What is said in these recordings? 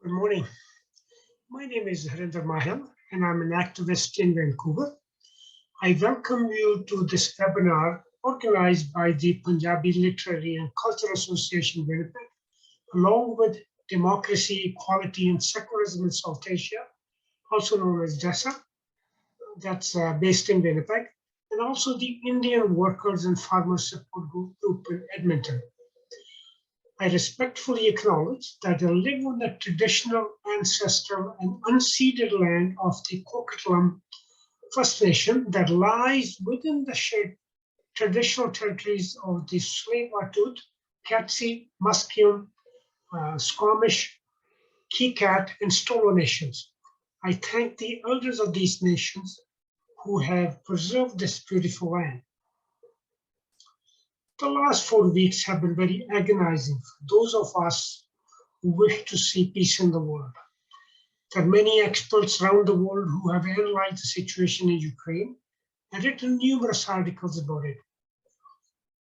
Good morning. My name is Harinder Mahel, and I'm an activist in Vancouver. I welcome you to this webinar organized by the Punjabi Literary and Cultural Association Winnipeg, along with Democracy, Equality, and Secularism in South Asia, also known as DESSA, that's based in Winnipeg, and also the Indian Workers and Farmers Support Group in Edmonton. I respectfully acknowledge that I live on the traditional, ancestral, and unceded land of the Coquitlam First Nation that lies within the shared traditional territories of the Tsleil-Waututh, Katzie, Musqueam, Squamish, Kikat, and Stolo nations. I thank the elders of these nations who have preserved this beautiful land. The last 4 weeks have been very agonizing for those of us who wish to see peace in the world. There are many experts around the world who have analyzed the situation in Ukraine and written numerous articles about it.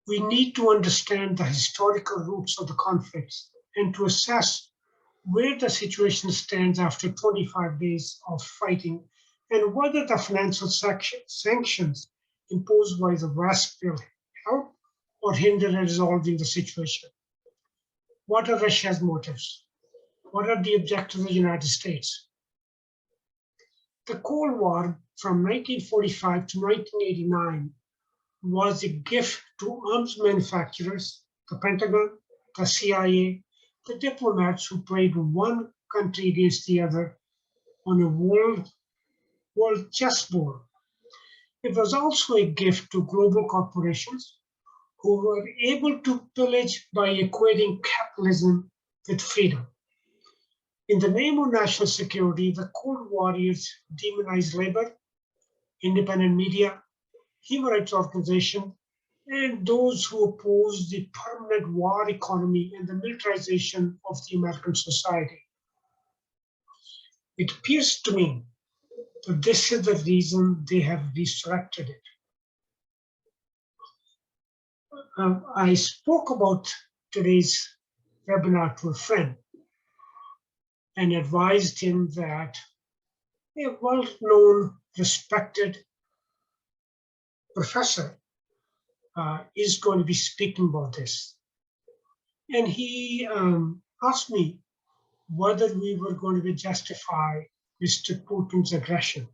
We need to understand the historical roots of the conflicts and to assess where the situation stands after 25 days of fighting and whether the financial sanctions imposed by the West will help or hinder resolving the situation. What are Russia's motives? What are the objectives of the United States? The Cold War from 1945 to 1989 was a gift to arms manufacturers, the Pentagon, the CIA, the diplomats who played one country against the other on a world chessboard. It was also a gift to global corporations who were able to pillage by equating capitalism with freedom. In the name of national security, the Cold Warriors demonized labor, independent media, human rights organizations, and those who opposed the permanent war economy and the militarization of the American society. It appears to me that this is the reason they have resurrected it. I spoke about today's webinar to a friend and advised him that a well-known, respected professor is going to be speaking about this. And he asked me whether we were going to justify Mr. Putin's aggression.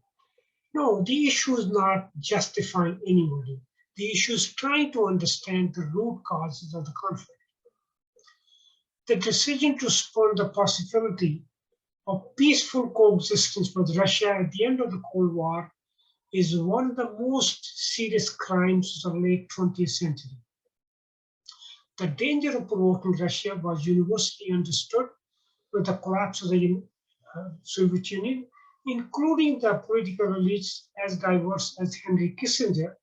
No, the issue is not justifying anybody. The issue is trying to understand the root causes of the conflict. The decision to spurn the possibility of peaceful coexistence with Russia at the end of the Cold War is one of the most serious crimes of the late 20th century. The danger of provoking Russia was universally understood with the collapse of the Soviet Union, including the political elites as diverse as Henry Kissinger,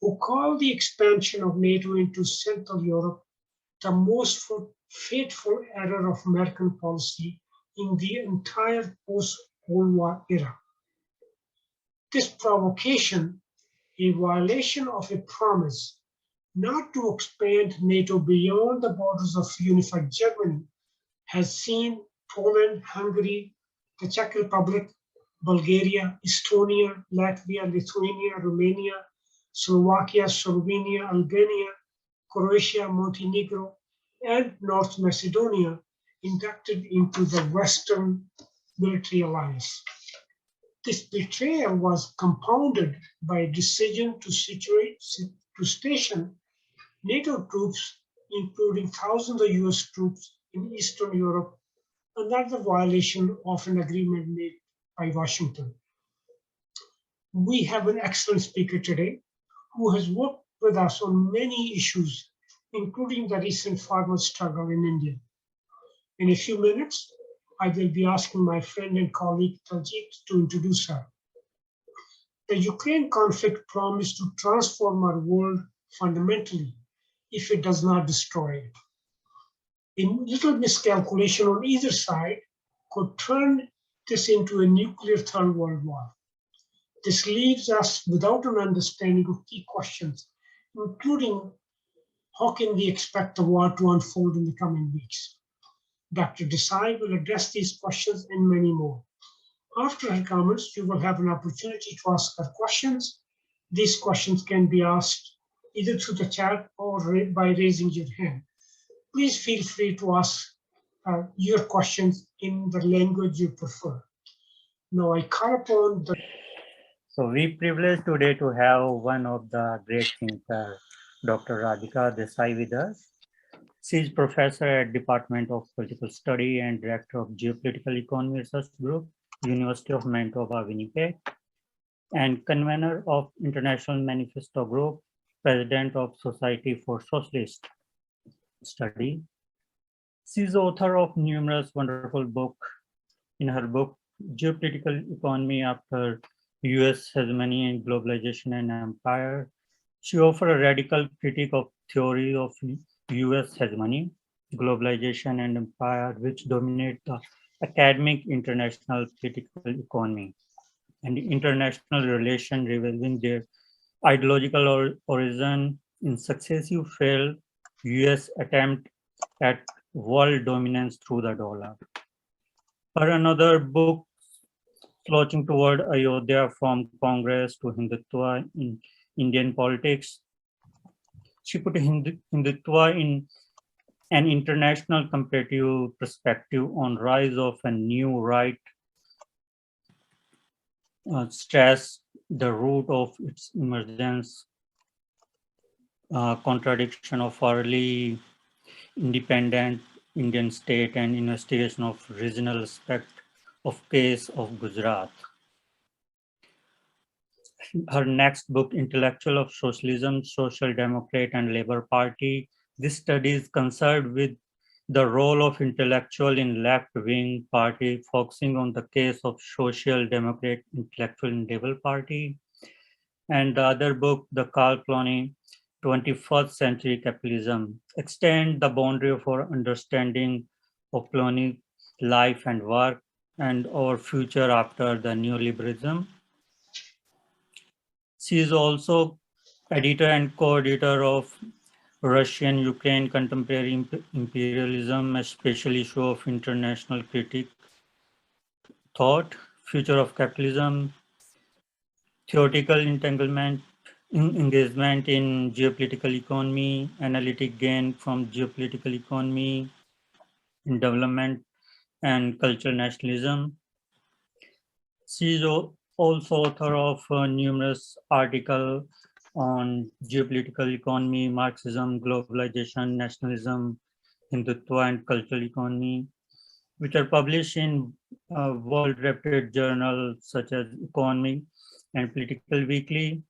who called the expansion of NATO into Central Europe the most fateful error of American policy in the entire post-Cold War era. This provocation, a violation of a promise not to expand NATO beyond the borders of unified Germany, has seen Poland, Hungary, the Czech Republic, Bulgaria, Estonia, Latvia, Lithuania, Romania, Slovakia, Slovenia, Albania, Croatia, Montenegro, and North Macedonia inducted into the Western military alliance. This betrayal was compounded by a decision to station NATO troops, including thousands of US troops in Eastern Europe, another violation of an agreement made by Washington. We have an excellent speaker today who has worked with us on many issues, including the recent farmer struggle in India. In a few minutes, I will be asking my friend and colleague Taljit to introduce her. The Ukraine conflict promised to transform our world fundamentally if it does not destroy it. A little miscalculation on either side could turn this into a nuclear third world war. This leaves us without an understanding of key questions, including how can we expect the war to unfold in the coming weeks? Dr. Desai will address these questions and many more. After her comments, you will have an opportunity to ask her questions. These questions can be asked either through the chat or by raising your hand. Please feel free to ask your questions in the language you prefer. Now I call upon the... So we privileged today to have one of the great thinkers, Dr. Radhika Desai with us. She is professor at Department of Political Study and Director of Geopolitical Economy Research Group, University of Manitoba, Winnipeg, and convener of International Manifesto Group, President of Society for Socialist Study. She is author of numerous wonderful books. In her book, Geopolitical Economy After US Hegemony and Globalization and Empire, she offers a radical critique of theory of US hegemony, globalization and empire, which dominate the academic international political economy and international relations revealing their ideological origin in successive failed US attempt at world dominance through the dollar. Her another book, Slouching Toward Ayodhya from Congress to Hindutva in Indian Politics, she put Hindutva in an international comparative perspective on rise of a new right, stress the root of its emergence, contradiction of early independent Indian state and investigation of regional aspect of case of Gujarat. Her next book, Intellectual of Socialism, Social Democrat and Labour Party. This study is concerned with the role of intellectual in left-wing party, focusing on the case of Social Democrat Intellectual and Labour Party. And the other book, the Carl Clooney, 21st Century Capitalism, extend the boundary of our understanding of Clooney's life and work and our future after the neoliberalism. She is also editor and co-editor of Russian-Ukraine Contemporary Imperialism, a special issue of International Critic Thought, Future of Capitalism, Theoretical engagement in geopolitical economy, analytic gain from geopolitical economy, in development and cultural nationalism. She is also author of numerous articles on geopolitical economy, Marxism, globalization, nationalism, Hindutva, and cultural economy, which are published in world-reputed journals such as Economy and Political Weekly,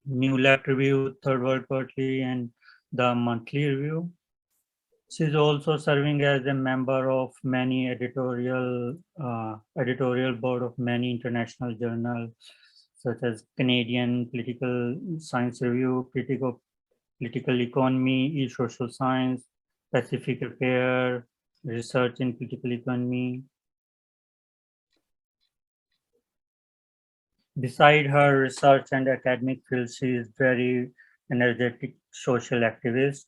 New Left Review, Third World Quarterly, and the Monthly Review. She is also serving as a member of many editorial board of many international journals, such as Canadian Political Science Review, Critic of Political Economy, E-Social Science, Pacific Affairs, Research in Political Economy. Beside her research and academic field, she is very energetic social activist.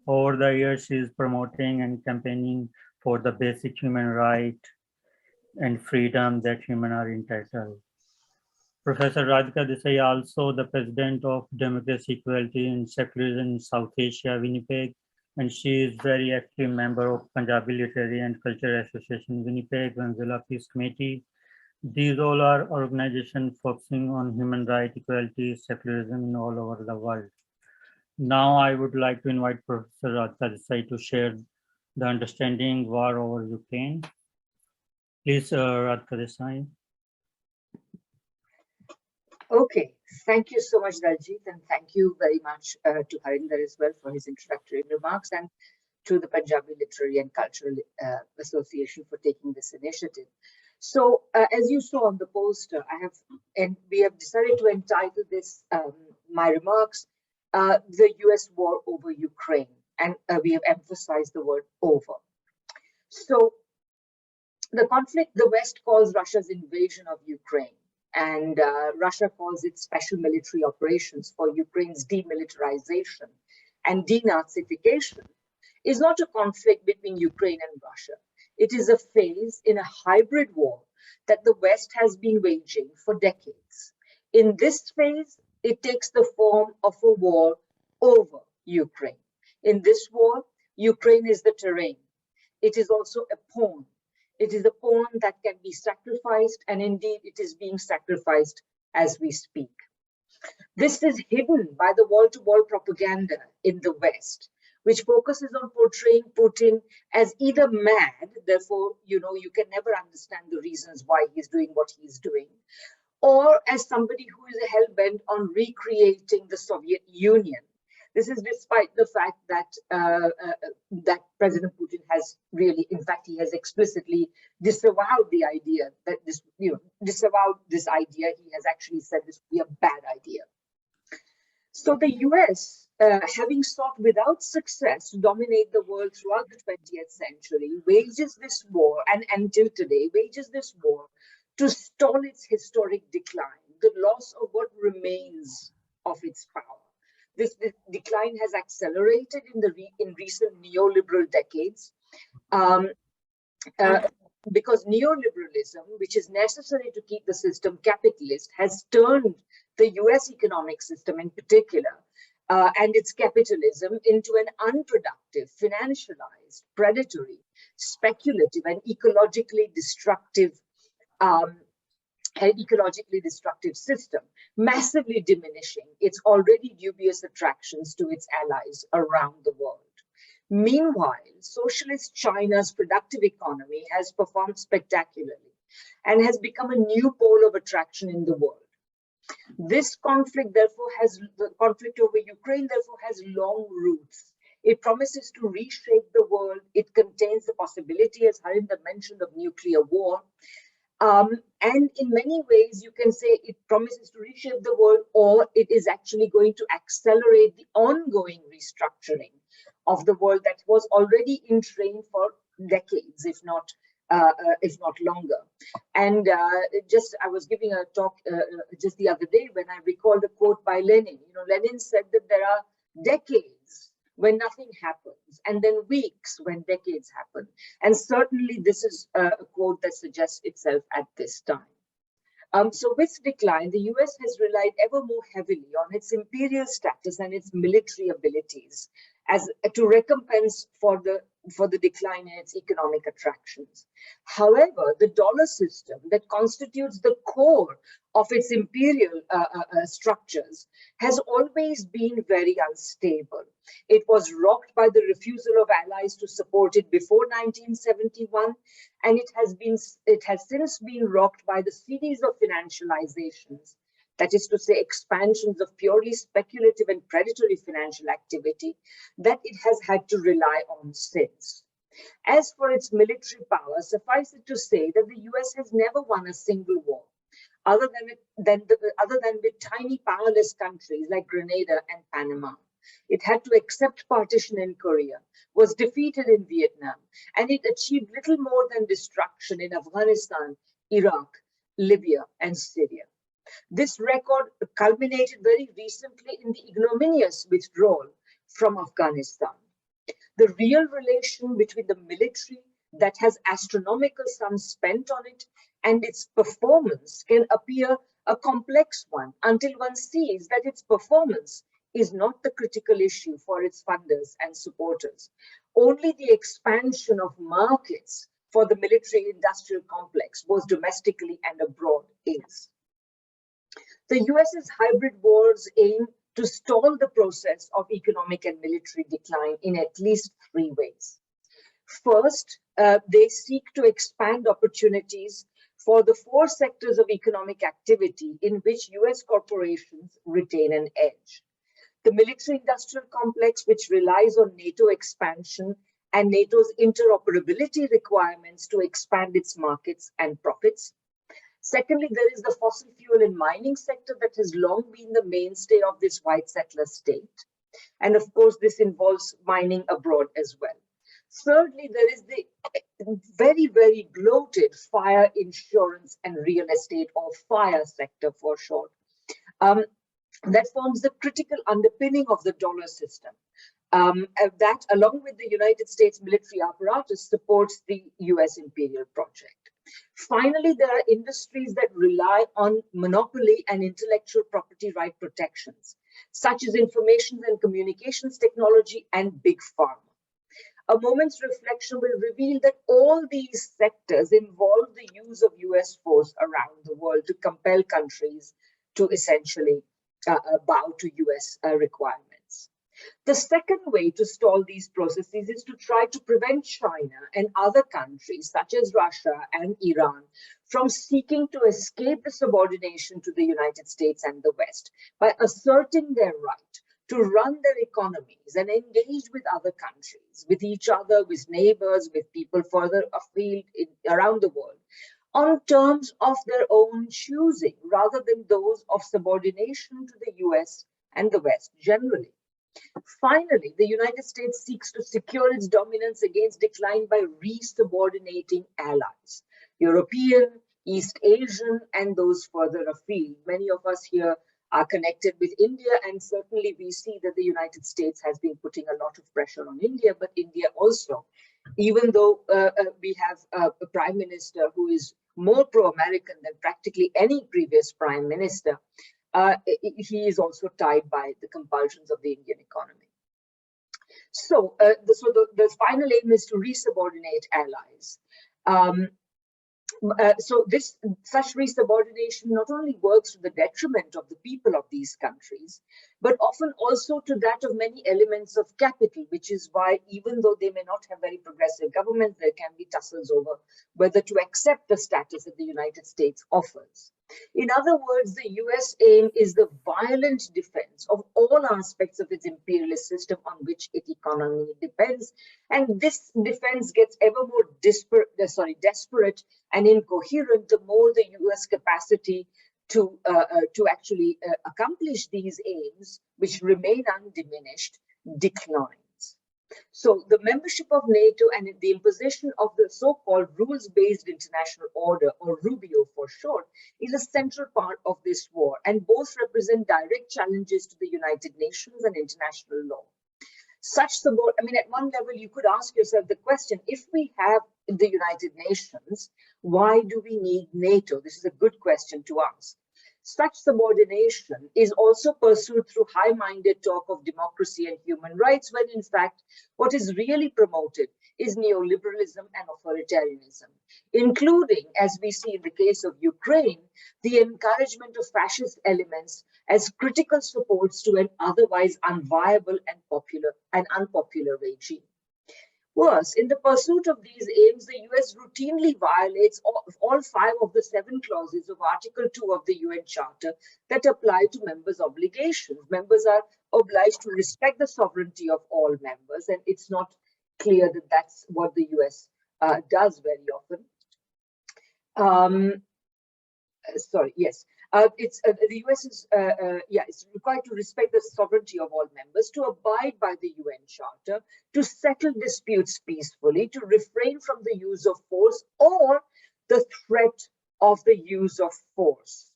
Over the years, she is promoting and campaigning for the basic human right and freedom that humans are entitled. Professor Radhika Desai, also the president of Democracy, Equality and Secularism in South Asia, Winnipeg, and she is very active member of Punjabi Literary and Cultural Association, Winnipeg, Venezuela Peace Committee. These all are organizations focusing on human rights, equality, secularism in all over the world. Now I would like to invite Professor Radhika Desai to share the understanding war over Ukraine. Please, Radhika Desai. Okay, thank you so much, Daljit, and thank you very much to Harinder as well for his introductory remarks, and to the Punjabi Literary and Cultural Association for taking this initiative. So, as you saw on the poster, we have decided to entitle this my remarks, "The U.S. War over Ukraine," and we have emphasized the word "over." So, the conflict, the West calls Russia's invasion of Ukraine, and Russia calls it special military operations for Ukraine's demilitarization and denazification, is not a conflict between Ukraine and Russia. It is a phase in a hybrid war that the West has been waging for decades. In this phase, it takes the form of a war over Ukraine. In this war, Ukraine is the terrain. It is also a pawn. It is a pawn that can be sacrificed, and indeed it is being sacrificed as we speak. This is hidden by the wall-to-wall propaganda in the West, which focuses on portraying Putin as either mad, therefore, you can never understand the reasons why he's doing what he's doing, or as somebody who is hell-bent on recreating the Soviet Union. This is despite the fact that that President Putin has really, in fact, he has explicitly disavowed the idea that disavowed this idea. He has actually said this would be a bad idea. So the US, having sought without success to dominate the world throughout the 20th century, wages this war, and until today, wages this war to stall its historic decline, the loss of what remains of its power. This decline has accelerated in recent neoliberal decades because neoliberalism, which is necessary to keep the system capitalist, has turned the US economic system in particular and its capitalism into an unproductive, financialized, predatory, speculative, and ecologically destructive system, massively diminishing its already dubious attractions to its allies around the world. Meanwhile, socialist China's productive economy has performed spectacularly and has become a new pole of attraction in the world. This conflict, therefore, the conflict over Ukraine, therefore, has long roots. It promises to reshape the world. It contains the possibility, as Harinder mentioned, of nuclear war. And in many ways, you can say it promises to reshape the world, or it is actually going to accelerate the ongoing restructuring of the world that was already in train for decades, if not longer. And I was giving a talk just the other day when I recalled a quote by Lenin. Lenin said that there are decades when nothing happens, and then weeks when decades happen. And certainly this is a quote that suggests itself at this time. So with decline, the US has relied ever more heavily on its imperial status and its military abilities as to recompense for the decline in its economic attractions. However, the dollar system that constitutes the core of its imperial structures has always been very unstable. It was rocked by the refusal of allies to support it before 1971, and it has since been rocked by the series of financializations, that is to say, expansions of purely speculative and predatory financial activity that it has had to rely on since. As for its military power, suffice it to say that the US has never won a single war, other than with tiny powerless countries like Grenada and Panama. It had to accept partition in Korea, was defeated in Vietnam, and it achieved little more than destruction in Afghanistan, Iraq, Libya, and Syria. This record culminated very recently in the ignominious withdrawal from Afghanistan. The real relation between the military that has astronomical sums spent on it and its performance can appear a complex one until one sees that its performance is not the critical issue for its funders and supporters. Only the expansion of markets for the military-industrial complex, both domestically and abroad, is. The US's hybrid wars aim to stall the process of economic and military decline in at least three ways. First, they seek to expand opportunities for the four sectors of economic activity in which US corporations retain an edge. The military-industrial complex, which relies on NATO expansion and NATO's interoperability requirements to expand its markets and profits. Secondly, there is the fossil fuel and mining sector that has long been the mainstay of this white settler state. And of course, this involves mining abroad as well. Thirdly, there is the very, very bloated fire insurance and real estate, or FIRE sector for short, that forms the critical underpinning of the dollar system. That, along with the United States military apparatus, supports the US imperial project. Finally, there are industries that rely on monopoly and intellectual property right protections, such as information and communications technology and big pharma. A moment's reflection will reveal that all these sectors involve the use of US force around the world to compel countries to essentially bow to US requirements. The second way to stall these processes is to try to prevent China and other countries, such as Russia and Iran, from seeking to escape the subordination to the United States and the West by asserting their right to run their economies and engage with other countries, with each other, with neighbors, with people further afield around the world, on terms of their own choosing, rather than those of subordination to the US and the West generally. Finally, the United States seeks to secure its dominance against decline by re-subordinating allies, European, East Asian, and those further afield. Many of us here are connected with India, and certainly we see that the United States has been putting a lot of pressure on India, but India also, even though we have a prime minister who is more pro-American than practically any previous prime minister, he is also tied by the compulsions of the Indian economy. So, the final aim is to re-subordinate allies. Such re-subordination not only works to the detriment of the people of these countries, but often also to that of many elements of capital, which is why, even though they may not have very progressive governments, there can be tussles over whether to accept the status that the United States offers. In other words, the US aim is the violent defense of all aspects of its imperialist system on which its economy depends. And this defense gets ever more desperate and incoherent the more the US capacity to actually accomplish these aims, which remain undiminished, declines. So the membership of NATO and the imposition of the so-called rules-based international order, or Rubio for short, is a central part of this war, and both represent direct challenges to the United Nations and international law. Such support, I mean, at one level, you could ask yourself the question, if we have the United Nations, why do we need NATO? This is a good question to ask. Such subordination is also pursued through high-minded talk of democracy and human rights, when in fact, what is really promoted is neoliberalism and authoritarianism, including, as we see in the case of Ukraine, the encouragement of fascist elements as critical supports to an otherwise unviable and unpopular regime. Worse, in the pursuit of these aims, the US routinely violates all 5 of the 7 clauses of Article 2 of the UN Charter that apply to members' obligations. Members are obliged to respect the sovereignty of all members, and it's not clear that that's what the US does very often. The US is it's required to respect the sovereignty of all members, to abide by the UN Charter, to settle disputes peacefully, to refrain from the use of force or the threat of the use of force,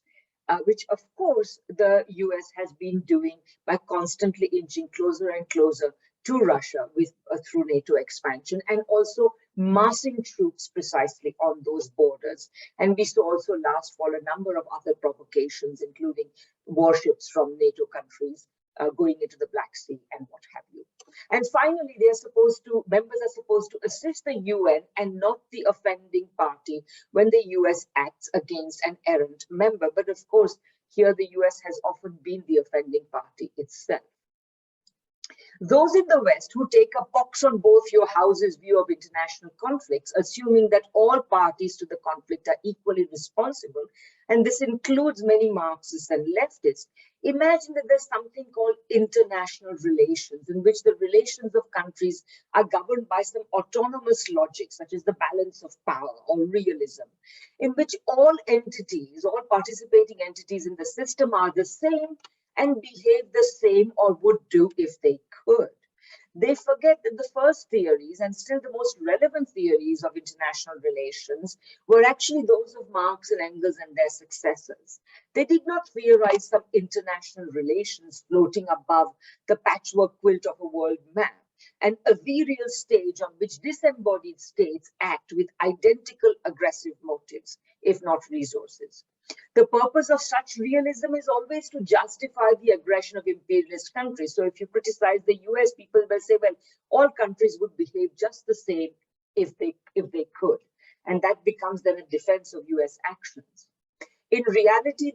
which of course the US has been doing by constantly inching closer and closer to Russia through NATO expansion, and also massing troops precisely on those borders. And we saw also last fall a number of other provocations, including warships from NATO countries going into the Black Sea and what have you. And finally, members are supposed to assist the UN and not the offending party when the US acts against an errant member. But of course, here the US has often been the offending party itself. Those in the West who take a pox on both your houses' view of international conflicts, assuming that all parties to the conflict are equally responsible, and this includes many Marxists and leftists, imagine that there's something called international relations, in which the relations of countries are governed by some autonomous logic, such as the balance of power or realism, in which all participating entities in the system are the same and behave the same, or would do if they could. They forget that the first theories, and still the most relevant theories of international relations, were actually those of Marx and Engels and their successors. They did not theorize some international relations floating above the patchwork quilt of a world map, an ethereal stage on which disembodied states act with identical aggressive motives, if not resources. The purpose of such realism is always to justify the aggression of imperialist countries. So if you criticize the US, people will say, well, all countries would behave just the same if they could. And that becomes then a defense of US actions. In reality,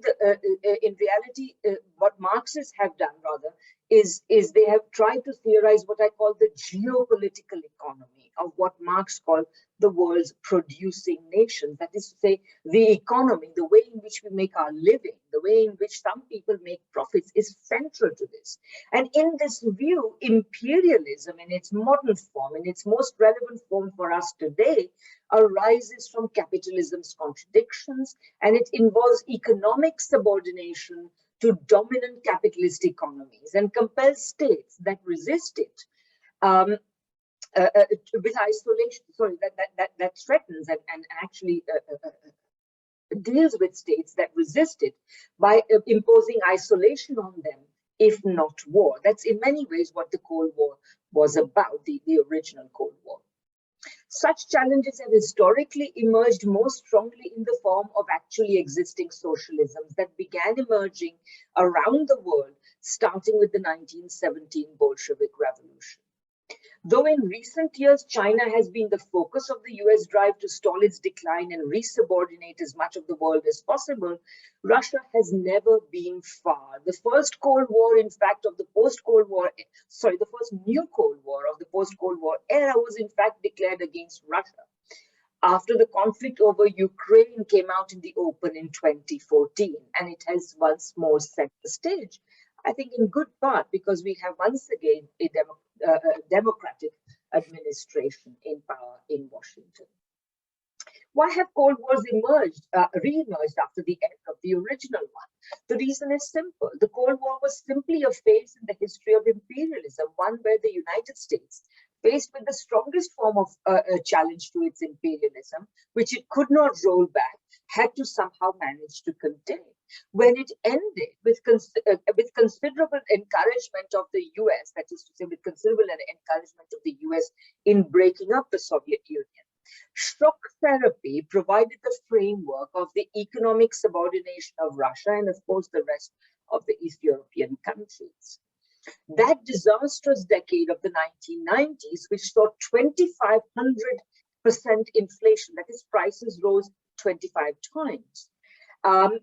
what Marxists have done rather is they have tried to theorize what I call the geopolitical economy of what Marx called the world's producing nations. That is to say, the economy, the way in which we make our living, the way in which some people make profits is central to this. And in this view, imperialism in its modern form, in its most relevant form for us today, arises from capitalism's contradictions, and it involves economic subordination to dominant capitalist economies and compels states that resist it with isolation, that threatens and actually deals with states that resist it by imposing isolation on them, if not war. That's in many ways what the Cold War was about, the original Cold War. Such challenges have historically emerged most strongly in the form of actually existing socialisms that began emerging around the world, starting with the 1917 Bolshevik Revolution. Though in recent years, China has been the focus of the US drive to stall its decline and resubordinate as much of the world as possible, Russia has never been far. The first Cold War, in fact, of the post-Cold War, the first new Cold War of the post-Cold War era was in fact declared against Russia, after the conflict over Ukraine came out in the open in 2014, and it has once more set the stage. I think in good part because we have once again a democratic administration in power in Washington. Why have Cold Wars re-emerged after the end of the original one? The reason is simple. The Cold War was simply a phase in the history of imperialism, one where the United States, faced with the strongest form of challenge to its imperialism, which it could not roll back, had to somehow manage to contain. When it ended with considerable encouragement of the US, that is to say, with considerable encouragement of the US in breaking up the Soviet Union, shock therapy provided the framework of the economic subordination of Russia and, of course, the rest of the East European countries. That disastrous decade of the 1990s, which saw 2,500% inflation, that is, prices rose 25 times, and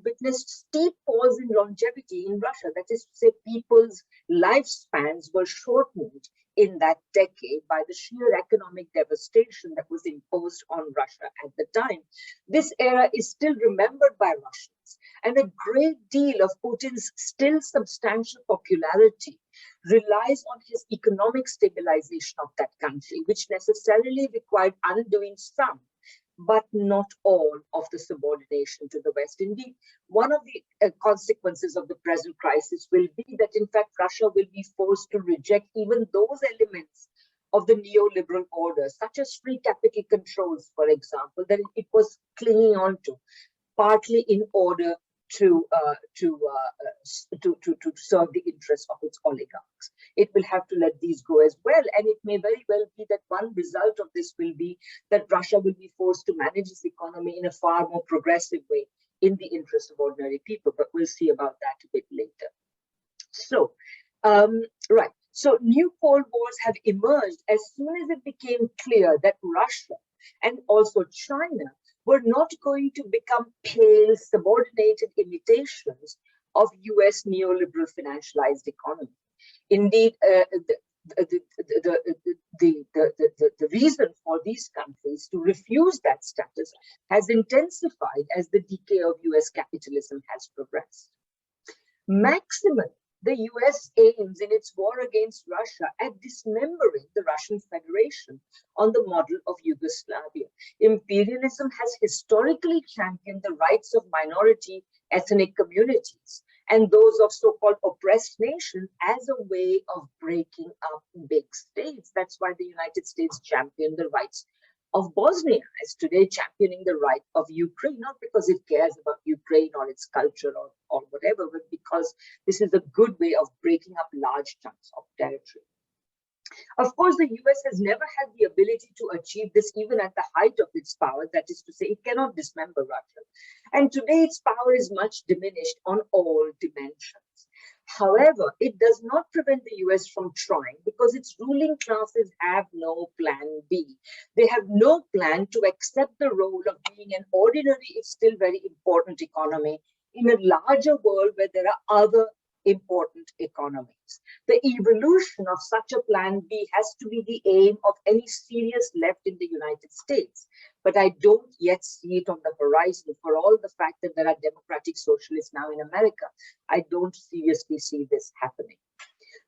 witnessed steep falls in longevity in Russia. That is to say, people's lifespans were shortened in that decade by the sheer economic devastation that was imposed on Russia at the time. This era is still remembered by Russians, and a great deal of Putin's still substantial popularity relies on his economic stabilization of that country, which necessarily required undoing some, but not all, of the subordination to the West. Indeed, one of the consequences of the present crisis will be that, in fact, Russia will be forced to reject even those elements of the neoliberal order, such as free capital controls, for example, that it was clinging on to, partly in order to serve the interests of its oligarchs. It will have to let these go as well, and it may very well be that one result of this will be that Russia will be forced to manage its economy in a far more progressive way in the interest of ordinary people, but we'll see about that a bit later. So, so new Cold Wars have emerged as soon as it became clear that Russia and also China were not going to become pale, subordinated imitations of US neoliberal financialized economy. Indeed, the reason for these countries to refuse that status has intensified as the decay of US capitalism has progressed. Maximally, the US aims in its war against Russia at dismembering the Russian Federation on the model of Yugoslavia. Imperialism has historically championed the rights of minority ethnic communities and those of so-called oppressed nations as a way of breaking up big states. That's why the United States championed the rights of Bosnia, is today championing the right of Ukraine, not because it cares about Ukraine or its culture or whatever, but because this is a good way of breaking up large chunks of territory. Of course, the US has never had the ability to achieve this even at the height of its power, that is to say, it cannot dismember Russia. And today its power is much diminished on all dimensions. However, it does not prevent the US from trying because its ruling classes have no plan B. They have no plan to accept the role of being an ordinary, if still very important economy in a larger world where there are other important economies. The evolution of such a plan B has to be the aim of any serious left in the United States. But I don't yet see it on the horizon for all the fact that there are democratic socialists now in America. I don't seriously see this happening.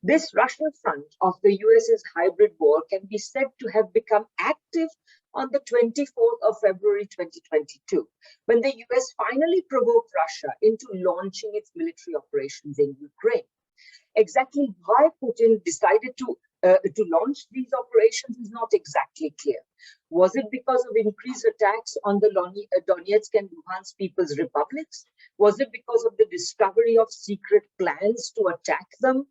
This Russian front of the US's hybrid war can be said to have become active on the 24th of February 2022, when the US finally provoked Russia into launching its military operations in Ukraine. Exactly why Putin decided to launch these operations is not exactly clear. Was it because of increased attacks on the Donetsk and Luhansk People's Republics? Was it because of the discovery of secret plans to attack them?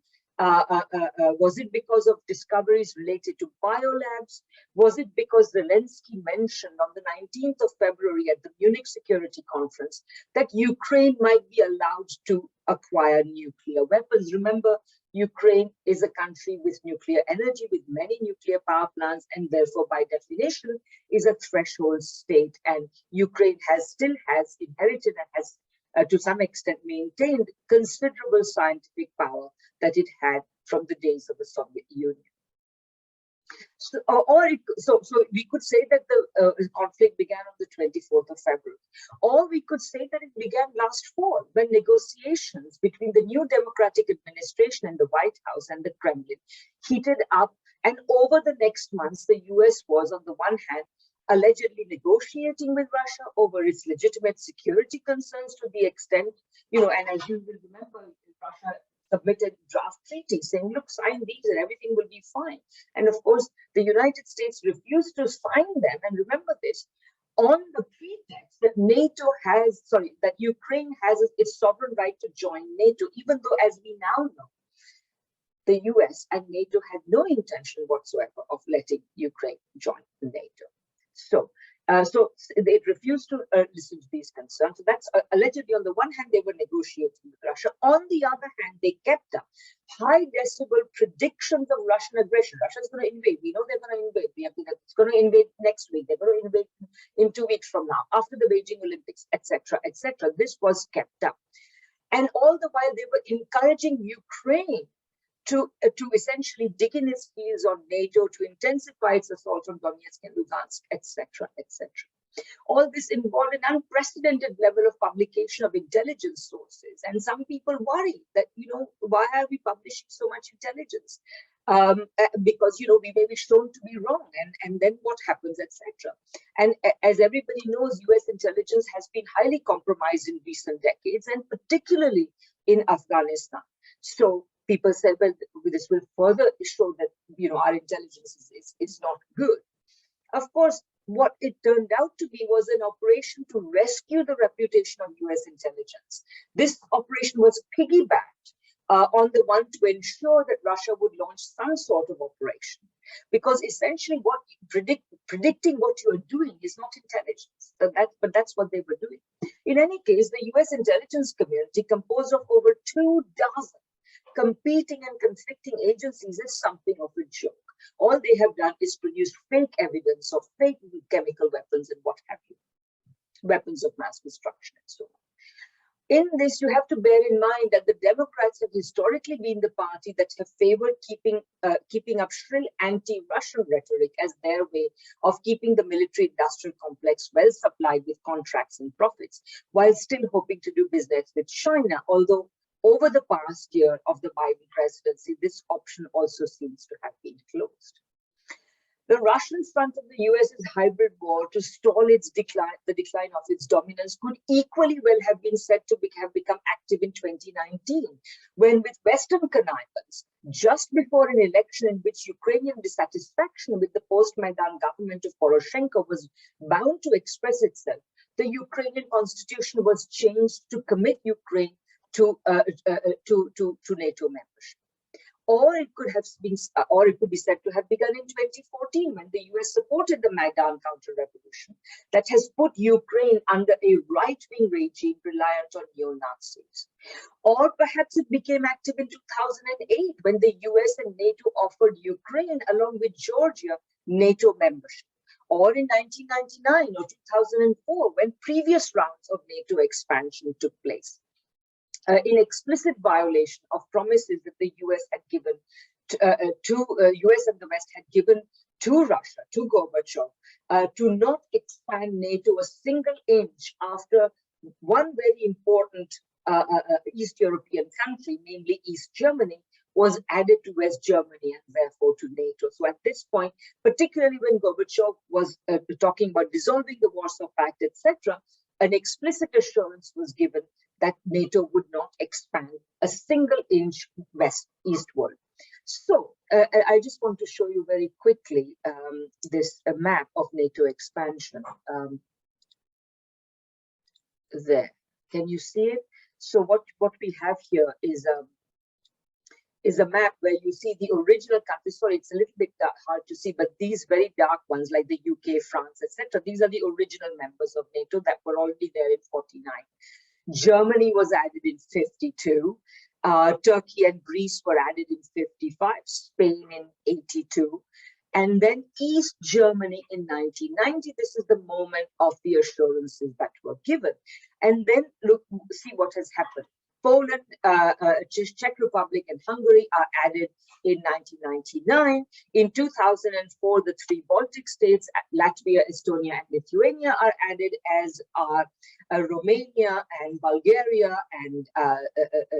Was it because of discoveries related to biolabs? Was it because Zelensky mentioned on the 19th of February at the Munich Security Conference that Ukraine might be allowed to acquire nuclear weapons? Remember, Ukraine is a country with nuclear energy, with many nuclear power plants, and therefore, by definition, is a threshold state. And Ukraine still has inherited and has to some extent maintained considerable scientific power that it had from the days of the Soviet Union. So we could say that the conflict began on the 24th of February, or we could say that it began last fall when negotiations between the new Democratic administration and the White House and the Kremlin heated up, and over the next months, the US was, on the one hand, allegedly negotiating with Russia over its legitimate security concerns to the extent, and as you will remember, Russia submitted draft treaties saying, look, sign these and everything will be fine. And of course, the United States refused to sign them. And remember this, on the pretext that that Ukraine has its sovereign right to join NATO, even though, as we now know, the US and NATO had no intention whatsoever of letting Ukraine join NATO. So they refused to listen to these concerns. So that's allegedly, on the one hand, they were negotiating with Russia. On the other hand, they kept up high decibel predictions of Russian aggression. Russia's going to invade. We know they're going to invade. It's going to invade next week. They're going to invade in 2 weeks from now, after the Beijing Olympics, etc., etc. This was kept up. And all the while, they were encouraging Ukraine to essentially dig in its heels on NATO, to intensify its assault on Donetsk and Luhansk, etc., etc. All this involved an unprecedented level of publication of intelligence sources. And some people worry that, why are we publishing so much intelligence? Because, we may be shown to be wrong, and then what happens, etc. And as everybody knows, US intelligence has been highly compromised in recent decades, and particularly in Afghanistan. So people said, well, this will further show that, our intelligence is not good. Of course, what it turned out to be was an operation to rescue the reputation of US intelligence. This operation was piggybacked on the one to ensure that Russia would launch some sort of operation. Because essentially what predicting what you are doing is not intelligence, but that's what they were doing. In any case, the US intelligence community, composed of over 24 competing and conflicting agencies, is something of a joke. All they have done is produce fake evidence of fake chemical weapons and what have you, weapons of mass destruction and so on. In this, you have to bear in mind that the Democrats have historically been the party that have favored keeping up shrill anti-Russian rhetoric as their way of keeping the military-industrial complex well supplied with contracts and profits, while still hoping to do business with China, although over the past year of the Biden presidency, this option also seems to have been closed. The Russian front of the US's hybrid war to stall its decline, the decline of its dominance, could equally well have been said to have become active in 2019, when with Western connivance, just before an election in which Ukrainian dissatisfaction with the post-Maidan government of Poroshenko was bound to express itself, the Ukrainian constitution was changed to commit Ukraine to NATO membership. Or it could have been, or it could be said to have begun in 2014 when the US supported the Maidan counter-revolution that has put Ukraine under a right-wing regime reliant on neo-Nazis. Or perhaps it became active in 2008 when the US and NATO offered Ukraine, along with Georgia, NATO membership. Or in 1999 or 2004 when previous rounds of NATO expansion took place. In explicit violation of promises that the US had given US and the West had given to Russia, to Gorbachev, to not expand NATO a single inch after one very important East European country, namely East Germany, was added to West Germany and therefore to NATO. So at this point, particularly when Gorbachev was talking about dissolving the Warsaw Pact, etc., an explicit assurance was given that NATO would not expand a single inch eastward. So I just want to show you very quickly this map of NATO expansion. There, can you see it? So what we have here is a map where you see the original countries. Sorry, it's a little bit hard to see, but these very dark ones like the UK, France, etc., these are the original members of NATO that were already there in 49. Germany was added in 52. Turkey and Greece were added in 55. Spain in 82. And then East Germany in 1990. This is the moment of the assurances that were given. And then look, see what has happened. Poland, Czech Republic, and Hungary are added in 1999. In 2004, the three Baltic states, Latvia, Estonia, and Lithuania, are added, as are Romania and Bulgaria and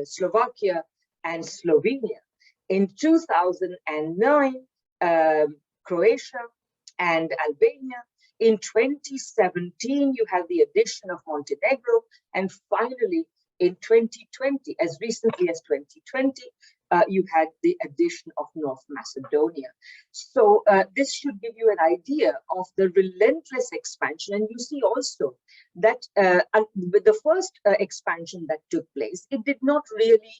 Slovakia and Slovenia. In 2009, Croatia and Albania. In 2017, you have the addition of Montenegro, and finally, in 2020, as recently as 2020, you had the addition of North Macedonia. So this should give you an idea of the relentless expansion. And you see also that with the first expansion that took place, it did not really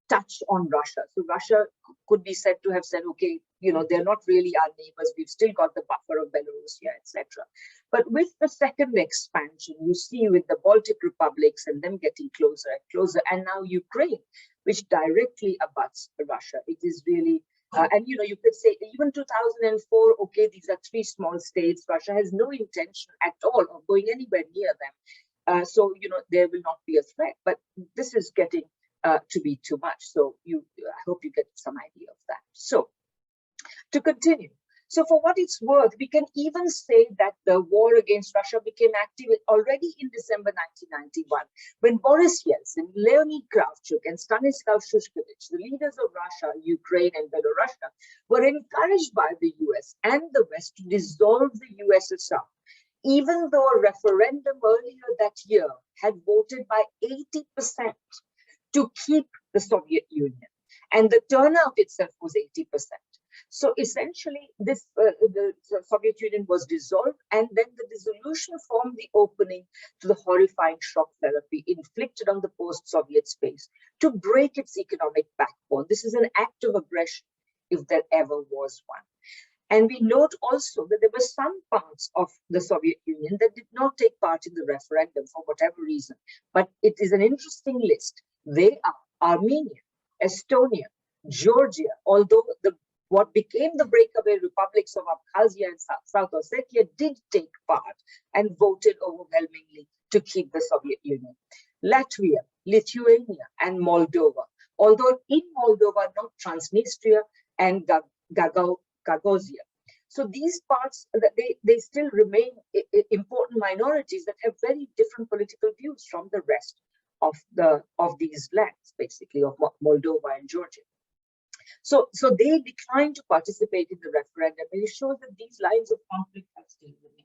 touch on Russia. So Russia could be said to have said, okay, you know, they're not really our neighbors. We've still got the buffer of Belarusia, etc. But with the second expansion, you see with the Baltic republics and them getting closer and closer, and now Ukraine, which directly abuts Russia. It is really, and you know, you could say even 2004, okay, these are three small states. Russia has no intention at all of going anywhere near them. So, you know, there will not be a threat. But this is getting to be too much. So I hope you get some idea of that. So to continue. So for what it's worth, we can even say that the war against Russia became active already in December 1991, when Boris Yeltsin, Leonid Kravchuk, and Stanislav Shushkevich, the leaders of Russia, Ukraine, and Belarus, were encouraged by the US and the West to dissolve the USSR, even though a referendum earlier that year had voted by 80% to keep the Soviet Union. And the turnout itself was 80%. So essentially, this the Soviet Union was dissolved, and then the dissolution formed the opening to the horrifying shock therapy inflicted on the post-Soviet space to break its economic backbone. This is an act of aggression, if there ever was one. And we note also that there were some parts of the Soviet Union that did not take part in the referendum for whatever reason. But it is an interesting list. They are Armenia, Estonia, Georgia, although what became the breakaway republics of Abkhazia and South Ossetia did take part and voted overwhelmingly to keep the Soviet Union. Latvia, Lithuania, and Moldova, although in Moldova, not Transnistria and Gagauzia. So these parts, they still remain important minorities that have very different political views from the rest of these lands, basically, of Moldova and Georgia. So they declined to participate in the referendum, and it shows that these lines of conflict have still remained.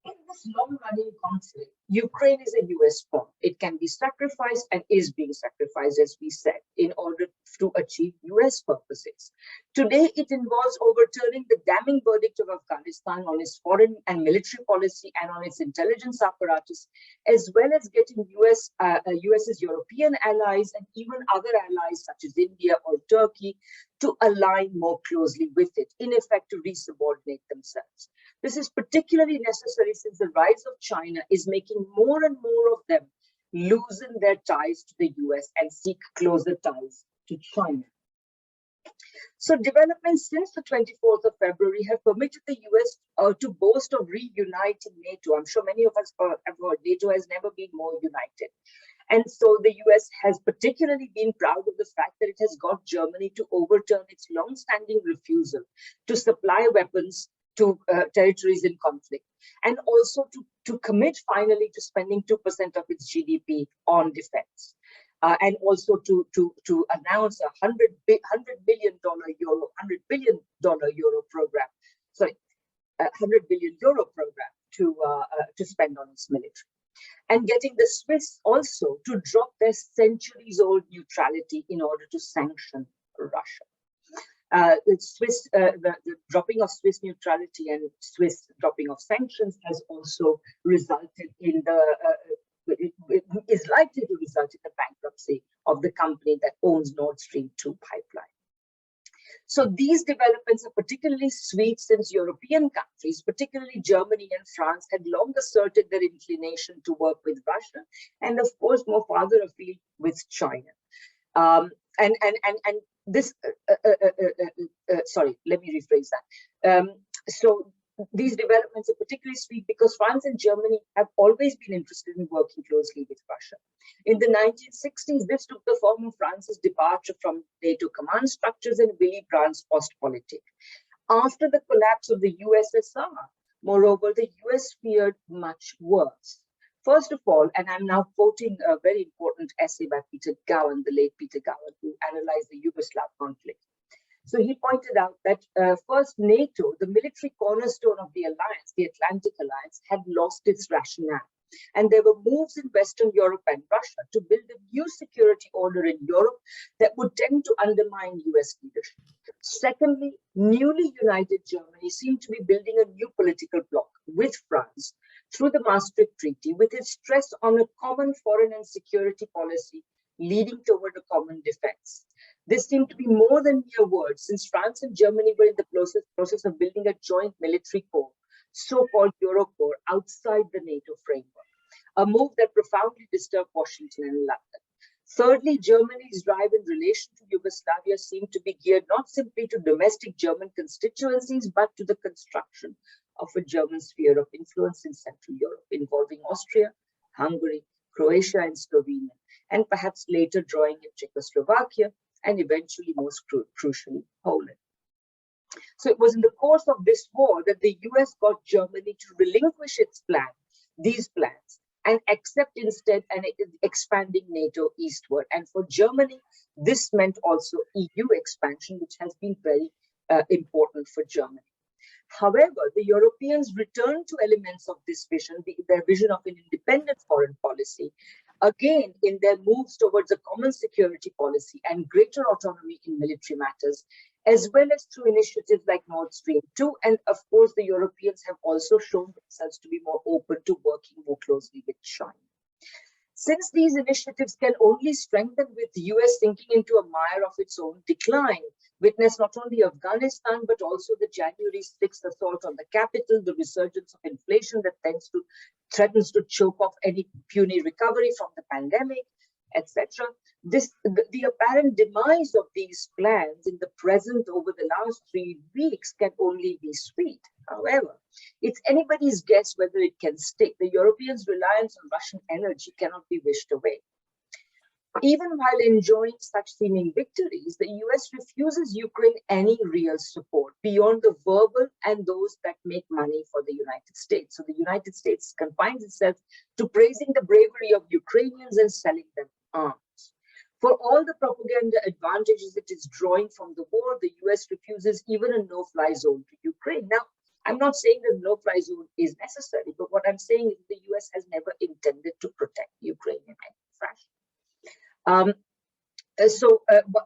In this long-running conflict, Ukraine is a US pawn. It can be sacrificed and is being sacrificed, as we said, in order to achieve US purposes. Today, it involves overturning the damning verdict of Afghanistan on its foreign and military policy and on its intelligence apparatus, as well as getting US's European allies and even other allies such as India or Turkey to align more closely with it, in effect to resubordinate themselves. This is particularly necessary since the rise of China is making more and more of them loosen their ties to the US and seek closer ties to China. So developments since the 24th of February have permitted the US to boast of reuniting NATO. I'm sure many of us have heard NATO has never been more united. And so the US has particularly been proud of the fact that it has got Germany to overturn its long-standing refusal to supply weapons to territories in conflict, and also to commit finally to spending 2% of its GDP on defense, and also to announce a $100 billion program, sorry, $100 billion euro program to spend on its military, and getting the Swiss also to drop their centuries-old neutrality in order to sanction Russia. The dropping of Swiss neutrality and Swiss dropping of sanctions has also resulted in is likely to result in the bankruptcy of the company that owns Nord Stream 2 pipeline. So these developments are particularly sweet since European countries, particularly Germany and France, had long asserted their inclination to work with Russia, and of course more farther afield with China. This, sorry, let me rephrase that. So these developments are particularly sweet because France and Germany have always been interested in working closely with Russia. In the 1960s, this took the form of France's departure from NATO command structures and Willy Brandt's Ostpolitik. After the collapse of the USSR, moreover, the US feared much worse. First of all, and I'm now quoting a very important essay by Peter Gowan, the late Peter Gowan, who analyzed the Yugoslav conflict. So he pointed out that first, NATO, the military cornerstone of the alliance, the Atlantic Alliance, had lost its rationale. And there were moves in Western Europe and Russia to build a new security order in Europe that would tend to undermine US leadership. Secondly, newly united Germany seemed to be building a new political bloc with France through the Maastricht Treaty, with its stress on a common foreign and security policy leading toward a common defense. This seemed to be more than mere words, since France and Germany were in the process of building a joint military corps, so-called Eurocorps, outside the NATO framework, a move that profoundly disturbed Washington and London. Thirdly, Germany's drive in relation to Yugoslavia seemed to be geared not simply to domestic German constituencies, but to the construction of a German sphere of influence in Central Europe, involving Austria, Hungary, Croatia, and Slovenia, and perhaps later drawing in Czechoslovakia, and eventually, most crucially, Poland. So it was in the course of this war that the US got Germany to relinquish these plans, and accept instead an expanding NATO eastward. And for Germany, this meant also EU expansion, which has been very important for Germany. However, the Europeans returned to elements of this vision, their vision of an independent foreign policy, again in their moves towards a common security policy and greater autonomy in military matters, as well as through initiatives like Nord Stream 2. And of course, the Europeans have also shown themselves to be more open to working more closely with China. Since these initiatives can only strengthen with the US sinking into a mire of its own decline, witness not only Afghanistan, but also the January 6th assault on the capital, the resurgence of inflation that threatens to choke off any puny recovery from the pandemic, etc. The apparent demise of these plans in the present over the last 3 weeks can only be sweet. However, it's anybody's guess whether it can stick. The Europeans' reliance on Russian energy cannot be wished away. Even while enjoying such seeming victories, the US refuses Ukraine any real support beyond the verbal and those that make money for the United States. So the United States confines itself to praising the bravery of Ukrainians and selling them arms. For all the propaganda advantages it is drawing from the war, the US refuses even a no-fly zone to Ukraine. Now, I'm not saying that no-fly zone is necessary, but what I'm saying is the US has never intended to protect Ukraine in any fashion.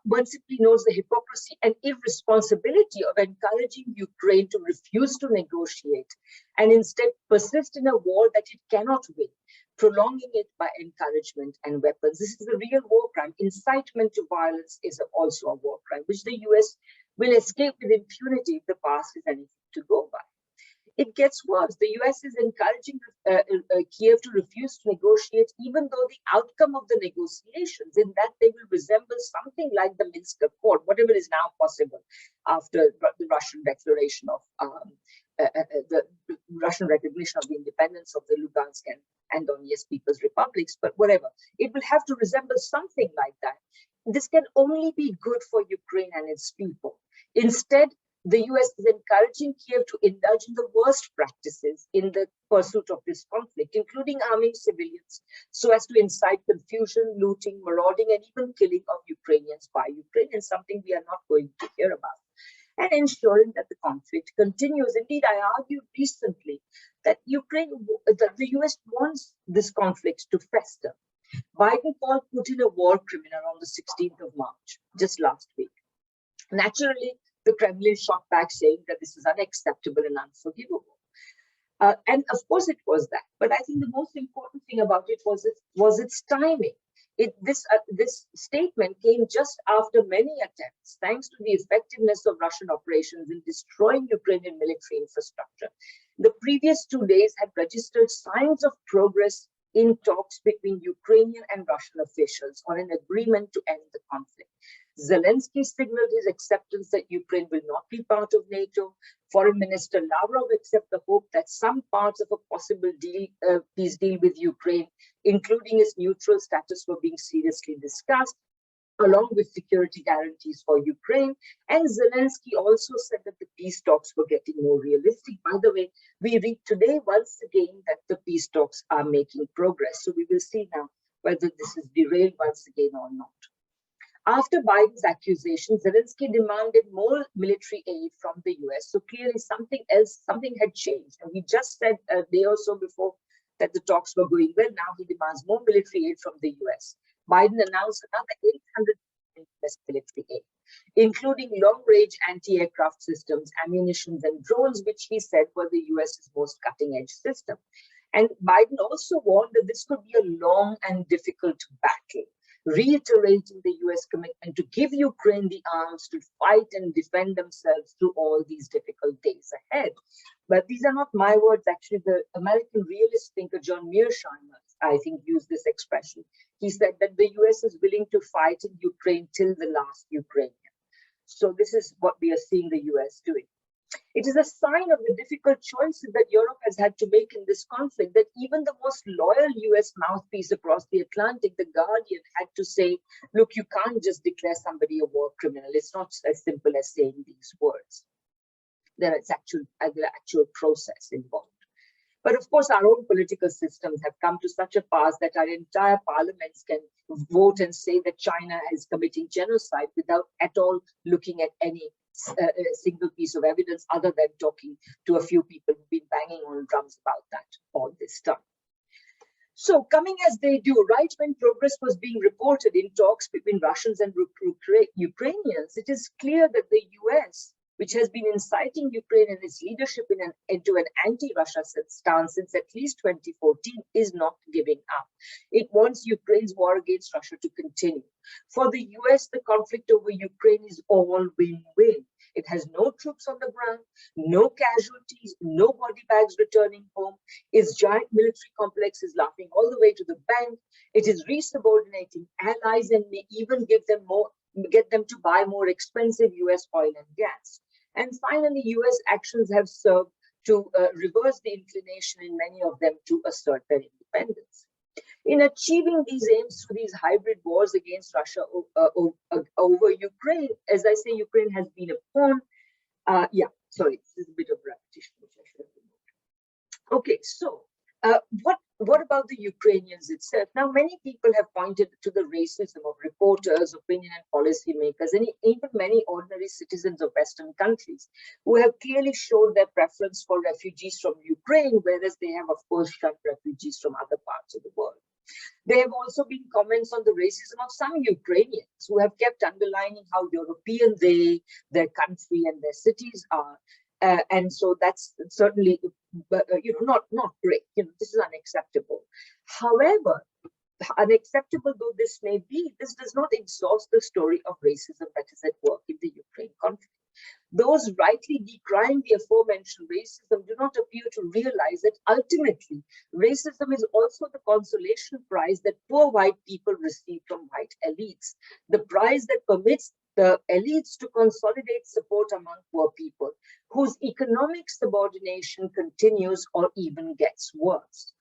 One simply knows the hypocrisy and irresponsibility of encouraging Ukraine to refuse to negotiate and instead persist in a war that it cannot win, prolonging it by encouragement and weapons. This is a real war crime. Incitement to violence is also a war crime, which the US will escape with impunity if the past is anything to go by. It gets worse. The US is encouraging Kiev to refuse to negotiate, even though the outcome of the negotiations, in that they will resemble something like the Minsk Accord, whatever is now possible after the Russian declaration of the Russian recognition of the independence of the Lugansk and Donetsk People's Republics, but whatever. It will have to resemble something like that. This can only be good for Ukraine and its people. Instead, the US is encouraging Kiev to indulge in the worst practices in the pursuit of this conflict, including arming civilians so as to incite confusion, looting, marauding, and even killing of Ukrainians by Ukrainians, something we are not going to hear about, and ensuring that the conflict continues. Indeed, I argued recently that the US wants this conflict to fester. Biden called Putin a war criminal on the 16th of March, just last week. Naturally, the Kremlin shot back saying that this is unacceptable and unforgivable. And of course it was that. But I think the most important thing about it was its timing. This statement came just after many attempts, thanks to the effectiveness of Russian operations in destroying Ukrainian military infrastructure. The previous 2 days had registered signs of progress in talks between Ukrainian and Russian officials on an agreement to end the conflict. Zelensky signaled his acceptance that Ukraine will not be part of NATO. Foreign Minister Lavrov accepted the hope that some parts of a possible peace deal with Ukraine, including its neutral status, were being seriously discussed, along with security guarantees for Ukraine. And Zelensky also said that the peace talks were getting more realistic. By the way, we read today once again that the peace talks are making progress. So we will see now whether this is derailed once again or not. After Biden's accusation, Zelensky demanded more military aid from the US. So clearly something had changed. And we just said a day or so before that the talks were going well. Now he demands more military aid from the US. Biden announced another $800 million US military aid, including long-range anti-aircraft systems, ammunition, and drones, which he said were the US's most cutting-edge system. And Biden also warned that this could be a long and difficult battle, reiterating the US commitment to give Ukraine the arms to fight and defend themselves through all these difficult days ahead. But these are not my words. Actually, the American realist thinker John Mearsheimer, I think, used this expression. He said that the US is willing to fight in Ukraine till the last Ukrainian. So this is what we are seeing the US doing. It is a sign of the difficult choices that Europe has had to make in this conflict that even the most loyal US mouthpiece across the Atlantic, The Guardian, had to say, look, you can't just declare somebody a war criminal. It's not as simple as saying these words. There is actual process involved. But of course, our own political systems have come to such a pass that our entire parliaments can vote and say that China is committing genocide without at all looking at any single piece of evidence other than talking to a few people who've been banging on drums about that all this time. So coming as they do, right when progress was being reported in talks between Russians and Ukrainians, it is clear that the US, which has been inciting Ukraine and its leadership into an anti-Russia stance since at least 2014, is not giving up. It wants Ukraine's war against Russia to continue. For the US, the conflict over Ukraine is all win-win. It has no troops on the ground, no casualties, no body bags returning home. Its giant military complex is laughing all the way to the bank. It is resubordinating allies and may even get them to buy more expensive US oil and gas. And finally, US actions have served to reverse the inclination in many of them to assert their independence. In achieving these aims through these hybrid wars against Russia over Ukraine, as I say, Ukraine has been a pawn. This is a bit of repetition, which I should have removed. Okay, so What about the Ukrainians itself? Now, many people have pointed to the racism of reporters, opinion and policymakers, and even many ordinary citizens of Western countries who have clearly showed their preference for refugees from Ukraine, whereas they have, of course, shunned refugees from other parts of the world. There have also been comments on the racism of some Ukrainians who have kept underlining how European their country and their cities are. And so that's certainly, not great. This is unacceptable. However, unacceptable though this may be, this does not exhaust the story of racism that is at work in the Ukraine conflict. Those rightly decrying the aforementioned racism do not appear to realize that ultimately racism is also the consolation prize that poor white people receive from white elites, the prize that permits the elites to consolidate support among poor people, whose economic subordination continues or even gets worse.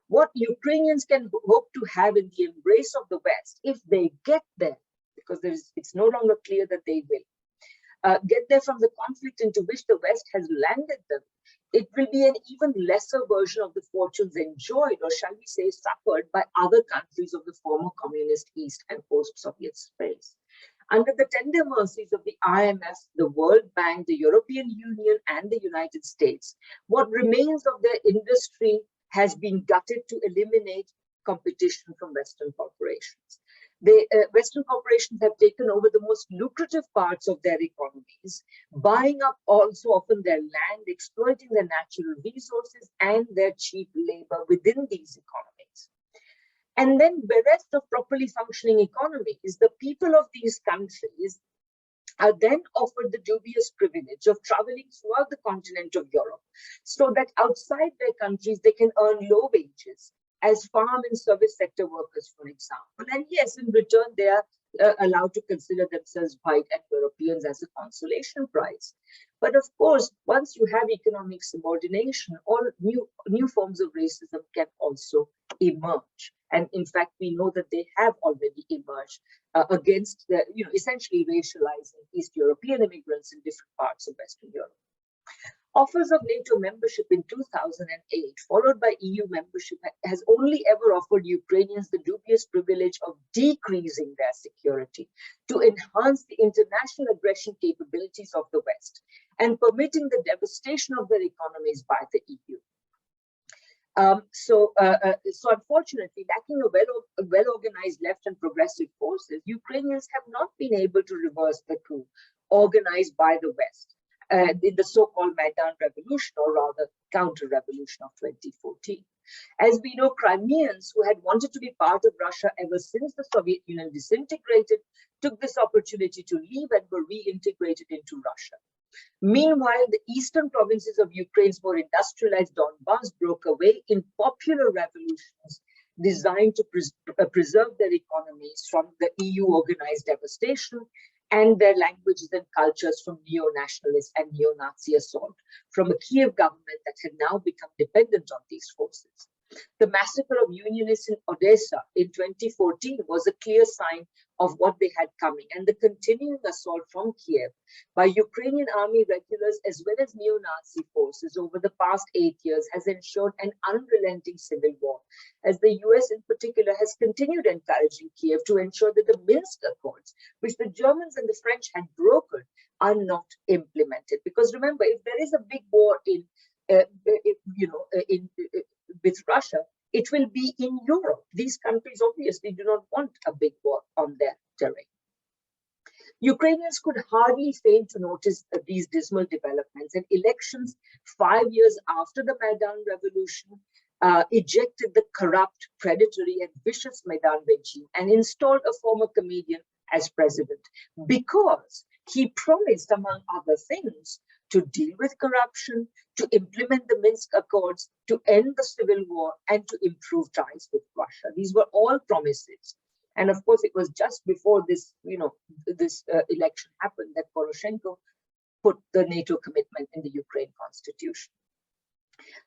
What Ukrainians can hope to have in the embrace of the West, if they get there, because it's no longer clear that they will, get there from the conflict into which the West has landed them, it will be an even lesser version of the fortunes enjoyed, or shall we say suffered, by other countries of the former communist East and post-Soviet space. Under the tender mercies of the IMF, the World Bank, the European Union, and the United States, what remains of their industry has been gutted to eliminate competition from Western corporations. Western corporations have taken over the most lucrative parts of their economies, buying up also often their land, exploiting their natural resources and their cheap labor within these economies. And then bereft of properly functioning economies, the people of these countries are then offered the dubious privilege of traveling throughout the continent of Europe, so that outside their countries they can earn low wages as farm and service sector workers, for example. And yes, in return, they are allowed to consider themselves white and Europeans as a consolation prize. But of course, once you have economic subordination, all new forms of racism can also emerge. And in fact, we know that they have already emerged against the, essentially racializing East European immigrants in different parts of Western Europe. Offers of NATO membership in 2008, followed by EU membership, has only ever offered Ukrainians the dubious privilege of decreasing their security to enhance the international aggression capabilities of the West and permitting the devastation of their economies by the EU. So unfortunately, lacking a well-organized left and progressive forces, Ukrainians have not been able to reverse the coup organized by the West in the so-called Maidan Revolution, or rather counter-revolution of 2014. As we know, Crimeans who had wanted to be part of Russia ever since the Soviet Union disintegrated took this opportunity to leave and were reintegrated into Russia. Meanwhile, the eastern provinces of Ukraine's more industrialized Donbass broke away in popular revolutions designed to preserve their economies from the EU-organized devastation and their languages and cultures from neo-nationalist and neo-Nazi assault from a Kiev government that had now become dependent on these forces. The massacre of Unionists in Odessa in 2014 was a clear sign of what they had coming, and the continuing assault from Kiev by Ukrainian army regulars as well as neo-Nazi forces over the past 8 years has ensured an unrelenting civil war, as the US in particular has continued encouraging Kiev to ensure that the Minsk Accords, which the Germans and the French had broken, are not implemented. Because remember, if there is a big war with Russia, it will be in Europe. These countries obviously do not want a big war on their terrain. Ukrainians could hardly fail to notice these dismal developments, and elections 5 years after the Maidan Revolution ejected the corrupt, predatory, and vicious Maidan regime and installed a former comedian as president, because he promised, among other things, to deal with corruption, to implement the Minsk Accords, to end the civil war, and to improve ties with Russia. These were all promises. And of course, it was just before this, election happened that Poroshenko put the NATO commitment in the Ukraine constitution.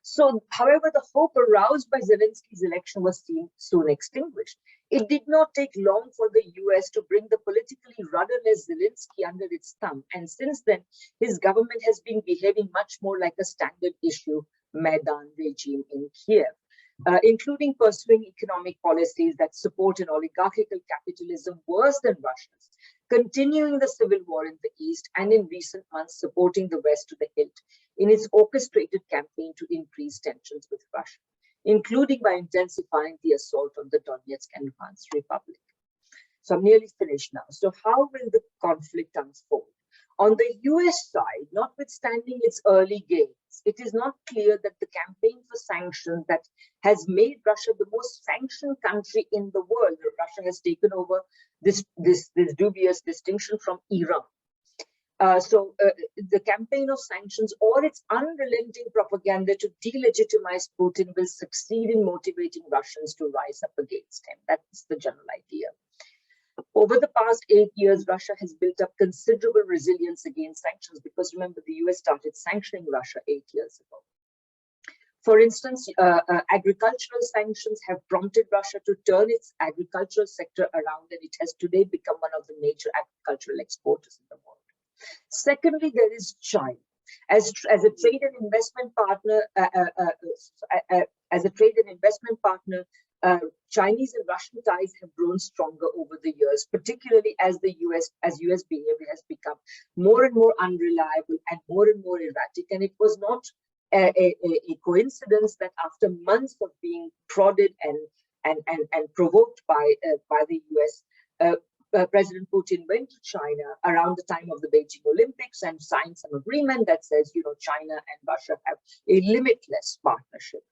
So, however, the hope aroused by Zelensky's election was soon extinguished. It did not take long for the US to bring the politically rudderless Zelensky under its thumb. And since then, his government has been behaving much more like a standard issue Maidan regime in Kiev. including pursuing economic policies that support an oligarchical capitalism worse than Russia's, continuing the civil war in the East, and in recent months supporting the West to the hilt in its orchestrated campaign to increase tensions with Russia, including by intensifying the assault on the Donetsk and Luhansk Republic. So I'm nearly finished now. So how will the conflict unfold? On the US side, notwithstanding its early gains, it is not clear that the campaign for sanctions that has made Russia the most sanctioned country in the world, Russia has taken over this dubious distinction from Iran. The campaign of sanctions or its unrelenting propaganda to delegitimize Putin will succeed in motivating Russians to rise up against him. That's the general idea. Over the past 8 years, Russia has built up considerable resilience against sanctions because remember, the US started sanctioning Russia 8 years ago. For instance, agricultural sanctions have prompted Russia to turn its agricultural sector around, and it has today become one of the major agricultural exporters in the world. Secondly, there is China. As a trade and investment partner, Chinese and Russian ties have grown stronger over the years, particularly as US behavior has become more and more unreliable and more erratic. And it was not a coincidence that after months of being prodded and provoked by the US, President Putin went to China around the time of the Beijing Olympics and signed some agreement that says, China and Russia have a limitless partnership.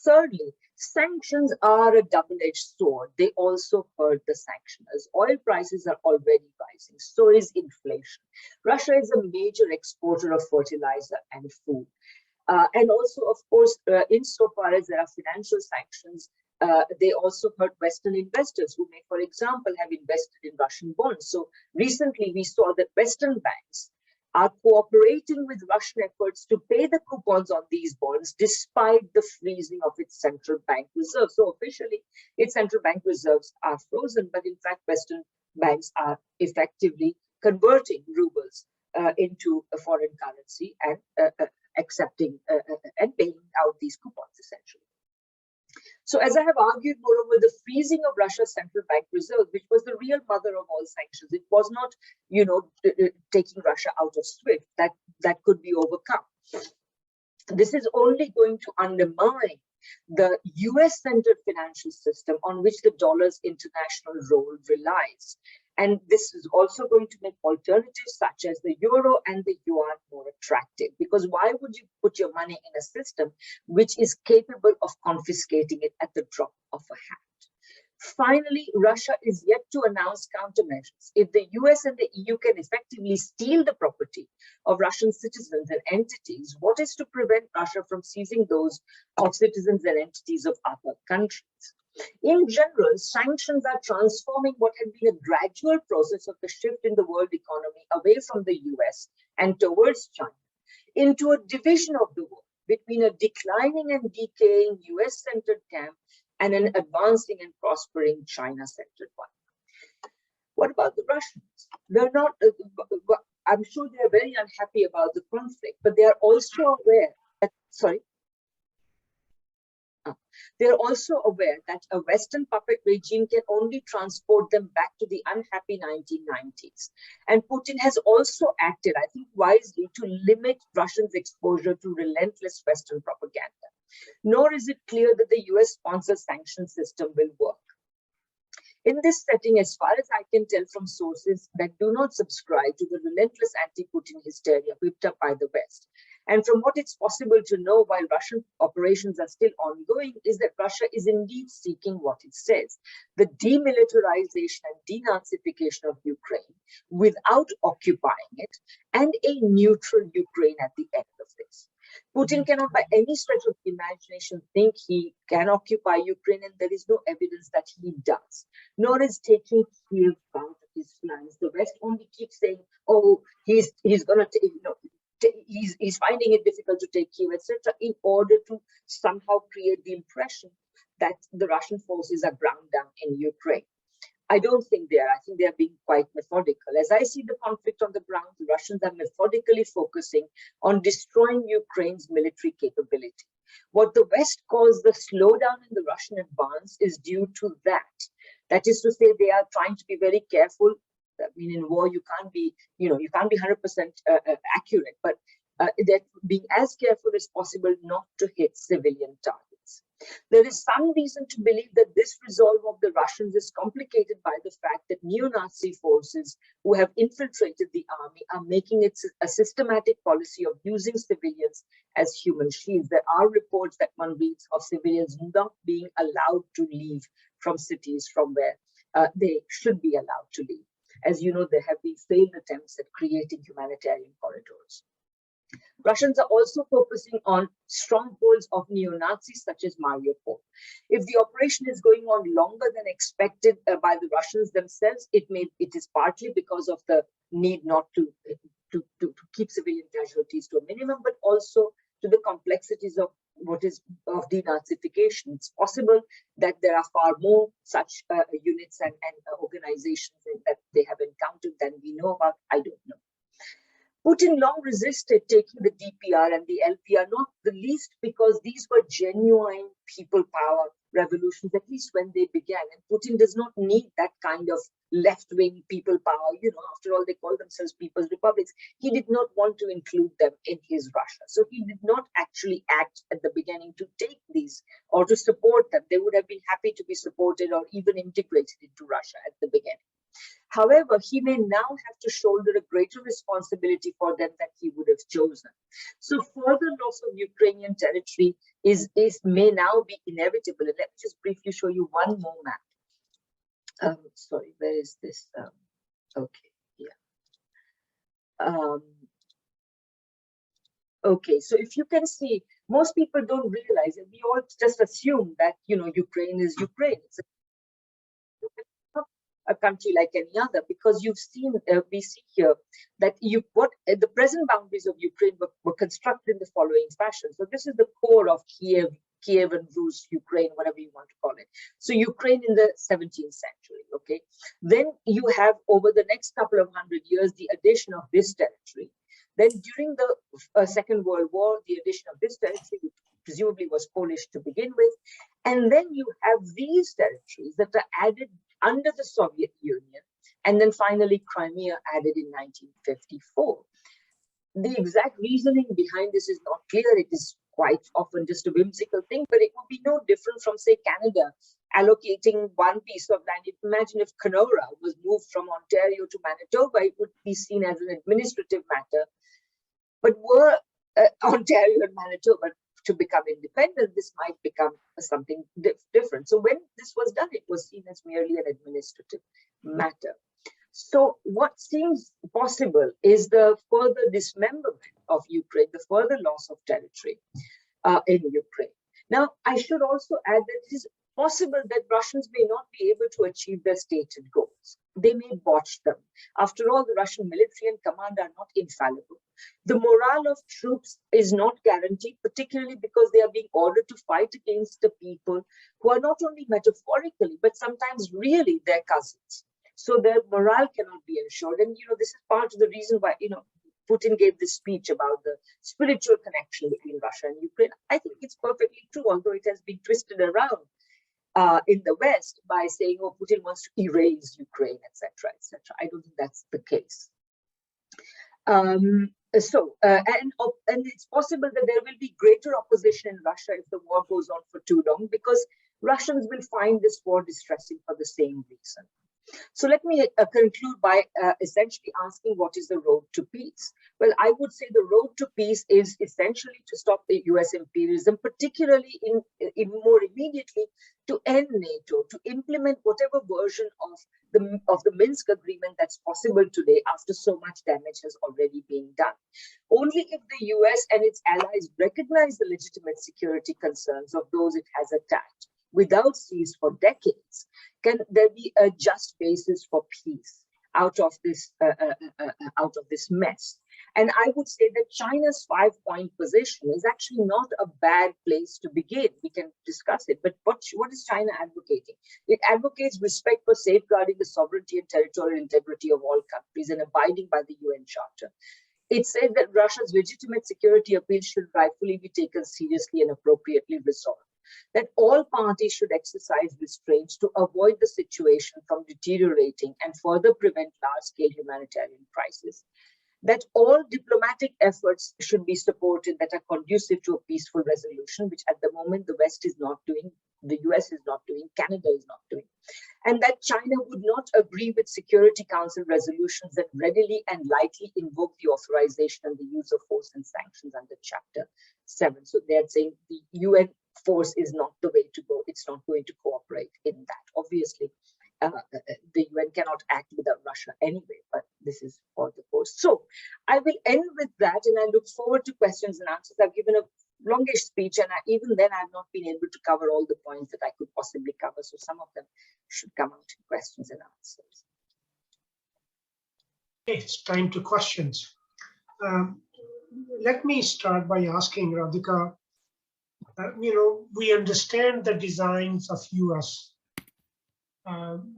Thirdly, sanctions are a double-edged sword. They also hurt the sanctioners. Oil prices are already rising. So is inflation. Russia is a major exporter of fertilizer and food. And also, of course, insofar as there are financial sanctions, they also hurt Western investors who may, for example, have invested in Russian bonds. So recently we saw that Western banks are cooperating with Russian efforts to pay the coupons on these bonds despite the freezing of its central bank reserves. So officially, its central bank reserves are frozen, but in fact, Western banks are effectively converting rubles into a foreign currency and accepting and paying out these coupons essentially. So as I have argued, moreover, the freezing of Russia's central bank reserves, which was the real mother of all sanctions, it was not, taking Russia out of SWIFT, that could be overcome. This is only going to undermine the US-centered financial system on which the dollar's international role relies. And this is also going to make alternatives such as the euro and the yuan more attractive. Because why would you put your money in a system which is capable of confiscating it at the drop of a hat? Finally, Russia is yet to announce countermeasures. If the US and the EU can effectively steal the property of Russian citizens and entities, what is to prevent Russia from seizing those of citizens and entities of other countries? In general, sanctions are transforming what had been a gradual process of the shift in the world economy away from the US and towards China into a division of the world between a declining and decaying US-centered camp and an advancing and prospering China-centered one. What about the Russians? They're not, I'm sure they're very unhappy about the conflict, but they are also aware that, they're also aware that a Western puppet regime can only transport them back to the unhappy 1990s. And Putin has also acted, I think, wisely to limit Russians' exposure to relentless Western propaganda. Nor is it clear that the US-sponsored sanction system will work. In this setting, as far as I can tell from sources that do not subscribe to the relentless anti-Putin hysteria whipped up by the West, and from what it's possible to know while Russian operations are still ongoing, is that Russia is indeed seeking what it says, the demilitarization and denazification of Ukraine without occupying it, and a neutral Ukraine at the end of this. Putin cannot by any stretch of the imagination think he can occupy Ukraine, and there is no evidence that he does, nor is taking Kiev out of his plans. The West only keeps saying, oh, he's going to, he's finding it difficult to take Kiev, etc., in order to somehow create the impression that the Russian forces are ground down in Ukraine. I don't think they are. I think they are being quite methodical. As I see the conflict on the ground, the Russians are methodically focusing on destroying Ukraine's military capability. What the West calls the slowdown in the Russian advance is due to that. That is to say, they are trying to be very careful. I mean, in war, you can't be 100% accurate, but they're being as careful as possible not to hit civilian targets. There is some reason to believe that this resolve of the Russians is complicated by the fact that neo-Nazi forces who have infiltrated the army are making it a systematic policy of using civilians as human shields. There are reports that one reads of civilians not being allowed to leave from cities from where they should be allowed to leave. As you know, there have been failed attempts at creating humanitarian corridors. Russians are also focusing on strongholds of neo-Nazis such as Mariupol. If the operation is going on longer than expected by the Russians themselves, it is partly because of the need not to keep civilian casualties to a minimum, but also to the complexities of denazification. It's possible that there are far more such units and organizations that they have encountered than we know about. I don't know. Putin long resisted taking the DPR and the LPR, not the least because these were genuine people power revolutions, at least when they began. And Putin does not need that kind of left-wing people power. After all, they call themselves People's Republics. He did not want to include them in his Russia. So he did not actually act at the beginning to take these or to support them. They would have been happy to be supported or even integrated into Russia at the beginning. However, he may now have to shoulder a greater responsibility for them than he would have chosen. So further loss of Ukrainian territory may now be inevitable. And let me just briefly show you one more map. Sorry, where is this? Okay, yeah. Okay, so if you can see, most people don't realize, and we all just assume that, Ukraine is Ukraine. It's a country like any other, because we see here that the present boundaries of Ukraine were constructed in the following fashion. So this is the core of Kiev and Rus, Ukraine, whatever you want to call it. So Ukraine in the 17th century, okay? Then you have, over the next couple of 100 years, the addition of this territory. Then during the Second World War, the addition of this territory, which presumably was Polish to begin with. And then you have these territories that are added under the Soviet Union, and then finally Crimea added in 1954. The exact reasoning behind this is not clear. It is quite often just a whimsical thing, but it would be no different from, say, Canada allocating one piece of land. Imagine if Kenora was moved from Ontario to Manitoba, it would be seen as an administrative matter. But were Ontario and Manitoba to become independent, this might become something different. So when this was done, it was seen as merely an administrative matter. So what seems possible is the further dismemberment of Ukraine, the further loss of territory in Ukraine. Now, I should also add that it is possible that Russians may not be able to achieve their stated goals. They may botch them. After all, the Russian military and command are not infallible. The morale of troops is not guaranteed, particularly because they are being ordered to fight against the people who are not only metaphorically, but sometimes really their cousins. So their morale cannot be ensured. And, this is part of the reason why, Putin gave this speech about the spiritual connection between Russia and Ukraine. I think it's perfectly true, although it has been twisted around in the West by saying, oh, Putin wants to erase Ukraine, etc., etc. I don't think that's the case. And it's possible that there will be greater opposition in Russia if the war goes on for too long, because Russians will find this war distressing for the same reason. So let me conclude by essentially asking, what is the road to peace? Well, I would say the road to peace is essentially to stop the US imperialism, particularly in more immediately to end NATO, to implement whatever version of the Minsk agreement that's possible today after so much damage has already been done. Only if the US and its allies recognize the legitimate security concerns of those it has attacked without cease for decades, can there be a just basis for peace out of this mess. And I would say that China's 5-point position is actually not a bad place to begin. We can discuss it, but what is China advocating? It advocates respect for safeguarding the sovereignty and territorial integrity of all countries and abiding by the UN Charter. It said that Russia's legitimate security appeal should rightfully be taken seriously and appropriately resolved. That all parties should exercise restraints to avoid the situation from deteriorating and further prevent large-scale humanitarian crisis. That all diplomatic efforts should be supported that are conducive to a peaceful resolution, which at the moment the West is not doing, the US is not doing, Canada is not doing. And that China would not agree with Security Council resolutions that readily and lightly invoke the authorization and the use of force and sanctions under Chapter 7. So they're saying the UN force is not the way to go. It's not going to cooperate in that. Obviously, the UN cannot act without Russia anyway, but this is for the course. So I will end with that, and I look forward to questions and answers. I've given a longish speech, and even then I've not been able to cover all the points that I could possibly cover. So some of them should come out in questions and answers. Okay, it's time to questions. Let me start by asking Radhika, we understand the designs of US.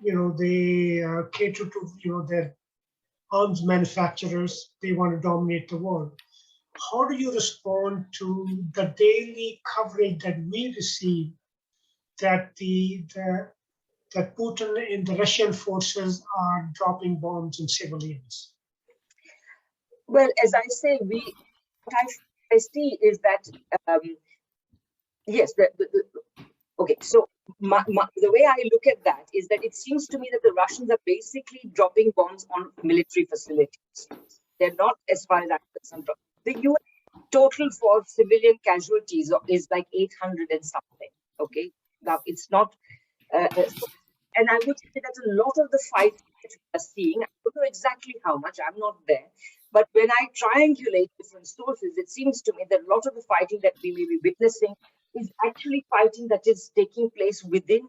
They cater to, their arms manufacturers. They want to dominate the world. How do you respond to the daily coverage that we receive that that Putin and the Russian forces are dropping bombs on civilians? Well, as I say, what I see is that yes, okay. So the way I look at that is that it seems to me that the Russians are basically dropping bombs on military facilities. They're not, as far as I'm concerned. The UN total for civilian casualties is like 800 and something. Okay, now it's not, and I would say that a lot of the fight that we are seeing, I don't know exactly how much, I'm not there, but when I triangulate different sources, it seems to me that a lot of the fighting that we may be witnessing is actually fighting that is taking place within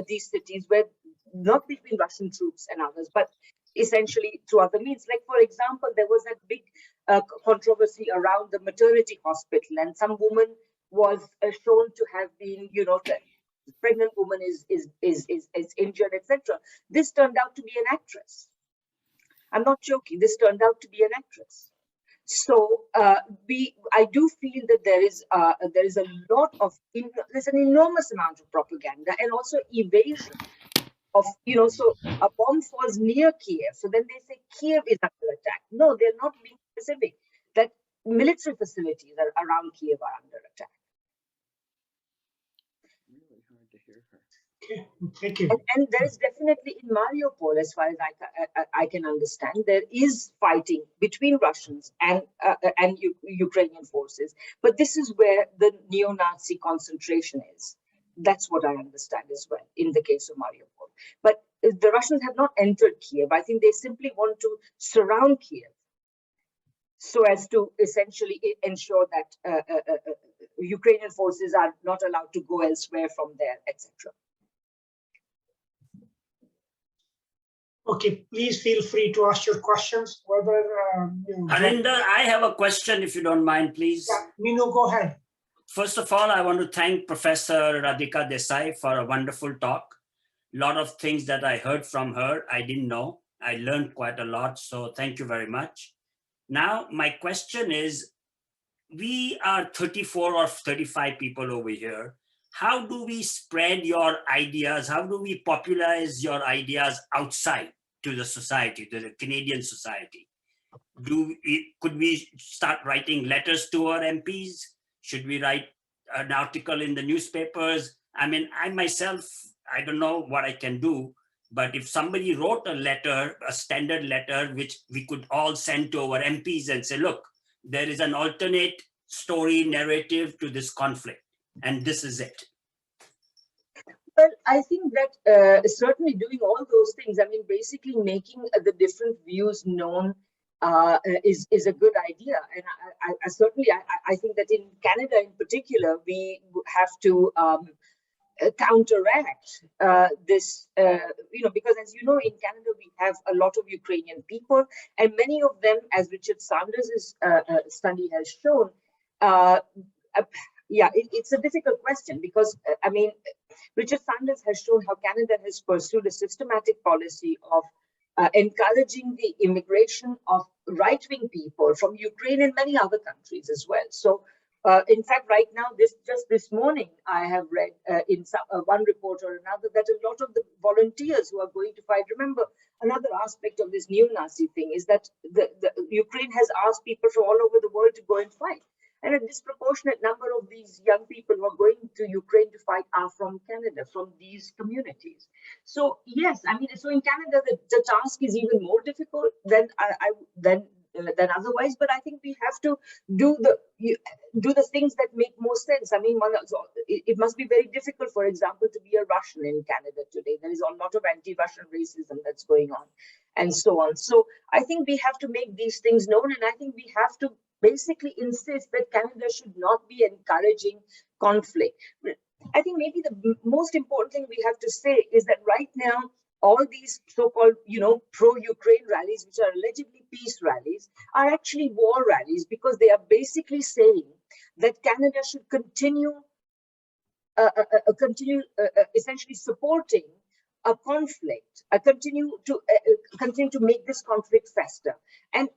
these cities, where not between Russian troops and others, but essentially through other means. Like, for example, there was that big controversy around the maternity hospital, and some woman was shown to have been, the pregnant woman is injured, etc. This turned out to be an actress. I'm not joking. This turned out to be an actress. So I do feel that there is a lot of, there's an enormous amount of propaganda and also evasion of, so a bomb falls near Kiev. So then they say Kiev is under attack. No, they're not being specific. That military facilities around Kiev are under attack. Really hard to hear her. Okay, thank you. And there is definitely in Mariupol, as far as I can understand, there is fighting between Russians and Ukrainian forces. But this is where the neo-Nazi concentration is. That's what I understand as well in the case of Mariupol. But the Russians have not entered Kiev. I think they simply want to surround Kiev so as to essentially ensure that Ukrainian forces are not allowed to go elsewhere from there, etc. Okay, please feel free to ask your questions. Whether Harinder, I have a question, if you don't mind, please. Yeah, Minu, go ahead. First of all, I want to thank Professor Radhika Desai for a wonderful talk. A lot of things that I heard from her, I didn't know. I learned quite a lot, so thank you very much. Now, my question is, we are 34 or 35 people over here. How do we spread your ideas? How do we popularize your ideas outside to the society, to the Canadian society? Could we start writing letters to our MPs? Should we write an article in the newspapers? I mean, I myself, I don't know what I can do, but if somebody wrote a letter, a standard letter, which we could all send to our MPs and say, look, there is an alternate story narrative to this conflict, and this is it. Well, I think that certainly doing all those things, I mean, basically making the different views known is a good idea. And I certainly think that in Canada in particular, we have to counteract this, because as you know, in Canada, we have a lot of Ukrainian people, and many of them, as Richard Sanders' study has shown, it's a difficult question because, I mean, Richard Sanders has shown how Canada has pursued a systematic policy of encouraging the immigration of right-wing people from Ukraine and many other countries as well. So, in fact, right now, just this morning, I have read in one report or another that a lot of the volunteers who are going to fight. Remember, another aspect of this neo-Nazi thing is that the Ukraine has asked people from all over the world to go and fight. And a disproportionate number of these young people who are going to Ukraine to fight are from Canada, from these communities. So yes, I mean, so in Canada, the task is even more difficult than than otherwise. But I think we have to do the things that make more sense. I mean, it must be very difficult, for example, to be a Russian in Canada today. There is a lot of anti-Russian racism that's going on, and so on. So I think we have to make these things known, and I think we have to basically insist that Canada should not be encouraging conflict. I think maybe the most important thing we have to say is that right now, all these so-called, pro-Ukraine rallies, which are allegedly peace rallies, are actually war rallies, because they are basically saying that Canada should continue essentially supporting a conflict, continue to make this conflict fester, and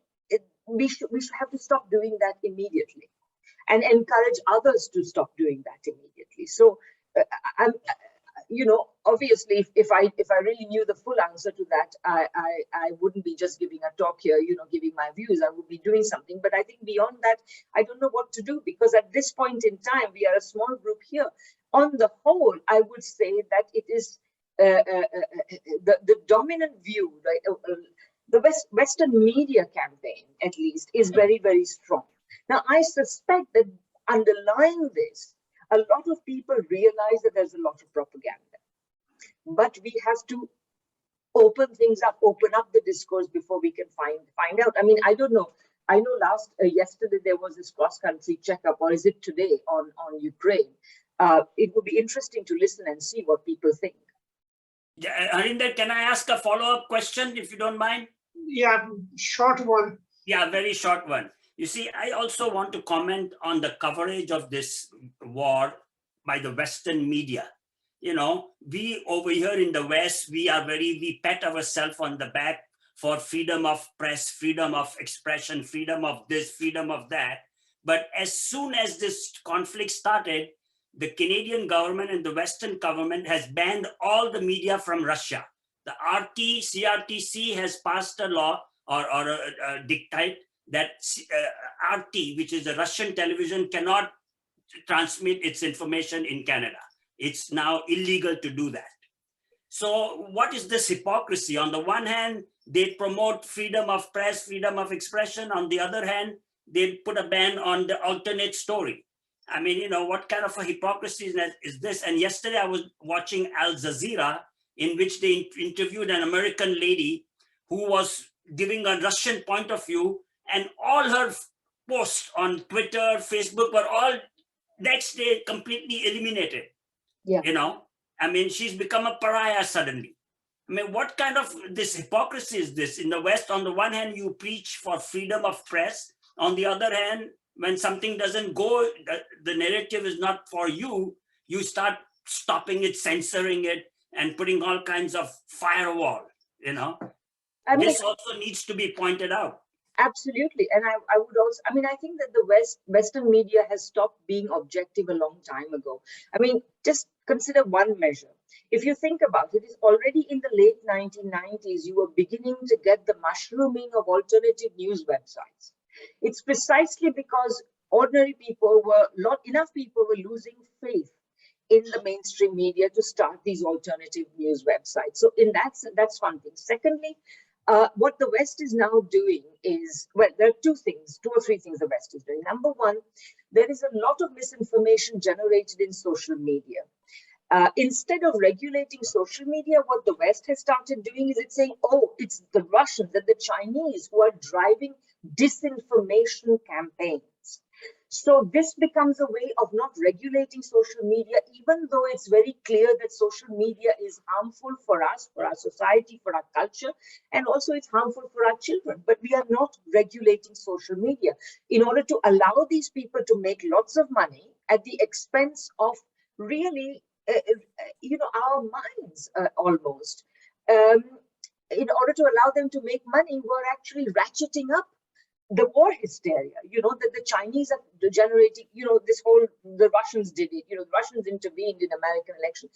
we should have to stop doing that immediately, and encourage others to stop doing that immediately. So, obviously, if I really knew the full answer to that, I wouldn't be just giving a talk here, giving my views. I would be doing something. But I think beyond that, I don't know what to do, because at this point in time, we are a small group here. On the whole, I would say that it is the dominant view, right? The Western media campaign, at least, is very, very strong. Now, I suspect that underlying this, a lot of people realize that there's a lot of propaganda. But we have to open things up, open up the discourse before we can find out. I mean, I don't know. I know yesterday there was this cross-country checkup, or is it today, on Ukraine. It would be interesting to listen and see what people think. Yeah, Harinder, can I ask a follow-up question, if you don't mind? Yeah, short one. Yeah, very short one. You see, I also want to comment on the coverage of this war by the Western media. We over here in the West, we pat ourselves on the back for freedom of press, freedom of expression, freedom of this, freedom of that. But as soon as this conflict started, the Canadian government and the Western government has banned all the media from Russia. The CRTC has passed a law or a dictate that RT, which is a Russian television, cannot transmit its information in Canada. It's now illegal to do that. So what is this hypocrisy? On the one hand, they promote freedom of press, freedom of expression. On the other hand, they put a ban on the alternate story. I mean, what kind of a hypocrisy is this? And yesterday I was watching Al Jazeera, in which they interviewed an American lady who was giving a Russian point of view, and all her posts on Twitter, Facebook were all next day completely eliminated. Yeah. I mean, she's become a pariah suddenly. I mean, what kind of this hypocrisy is this? In the West, on the one hand, you preach for freedom of press. On the other hand, when something doesn't go, the narrative is not for you, you start stopping it, censoring it, and putting all kinds of firewall, This also needs to be pointed out. Absolutely. And I would also, I think that the Western media has stopped being objective a long time ago. I mean, just consider one measure. If you think about it, it's already in the late 1990s, you were beginning to get the mushrooming of alternative news websites. It's precisely because enough people were losing faith in the mainstream media to start these alternative news websites. So that's one thing. Secondly, what the West is now doing is, well, there are two or three things the West is doing. Number one, there is a lot of misinformation generated in social media. Instead of regulating social media, what the West has started doing is it's saying, oh, it's the Russians and the Chinese who are driving disinformation campaigns. So this becomes a way of not regulating social media, even though it's very clear that social media is harmful for us, for our society, for our culture, and also it's harmful for our children. But we are not regulating social media in order to allow these people to make lots of money at the expense of really, our minds almost. in order to allow them to make money, were actually ratcheting up the war hysteria. That the Chinese are generating, this whole, the Russians did it, the Russians intervened in American elections.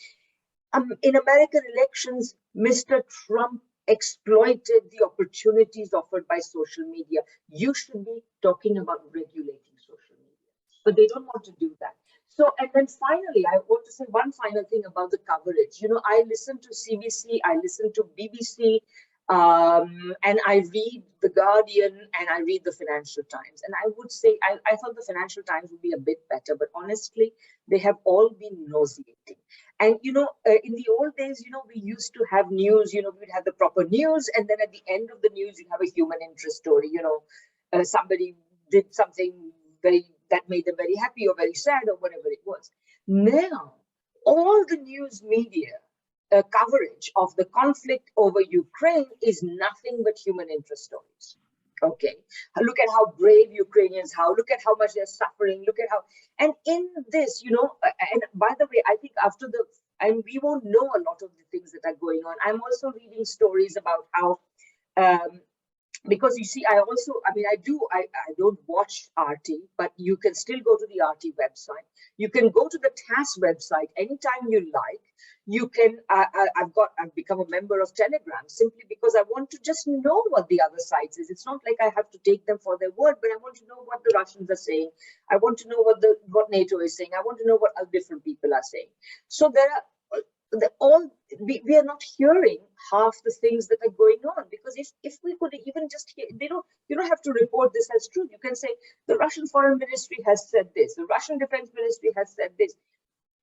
In American elections, Mr. Trump exploited the opportunities offered by social media. You should be talking about regulating social media, but they don't want to do that. So, and then finally, I want to say one final thing about the coverage. I listen to CBC, I listen to BBC, and I read The Guardian and I read the Financial Times. And I would say, I thought the Financial Times would be a bit better, but honestly, they have all been nauseating. And, in the old days, we used to have news, we'd have the proper news. And then at the end of the news, you'd have a human interest story. Somebody did something that made them very happy or very sad or whatever it was. Now, all the news media coverage of the conflict over Ukraine is nothing but human interest stories. Okay, look at how brave Ukrainians, look at how much they're suffering, look at how, and in this, and by the way, I think and we won't know a lot of the things that are going on. I'm also reading stories about how, because you see, I don't watch RT, but you can still go to the RT website. You can go to the TASS website anytime you like. You can, I've become a member of Telegram simply because I want to just know what the other sides is. It's not like I have to take them for their word, but I want to know what the Russians are saying. I want to know what NATO is saying. I want to know what other different people are saying. So we are not hearing half the things that are going on, because if we could even just hear, you don't have to report this as truth. You can say the Russian Foreign Ministry has said this, the Russian Defense Ministry has said this.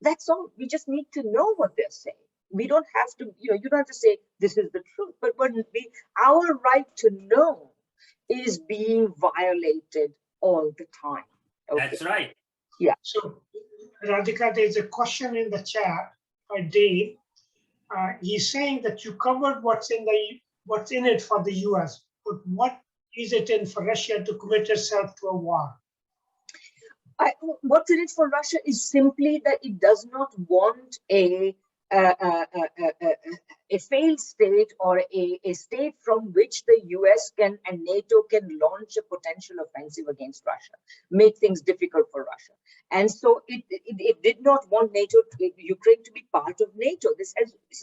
That's all. We just need to know what they're saying. We don't have to, you don't have to say this is the truth, but our right to know is being violated all the time. Okay. That's right. Yeah. So, Radhika, there's a question in the chat by Dave. He's saying that you covered what's in it for the US, but what is it in for Russia to commit itself to a war? What's in it for Russia is simply that it does not want a failed state or a state from which the US and NATO can launch a potential offensive against Russia, make things difficult for Russia. And so it did not want Ukraine to be part of NATO. This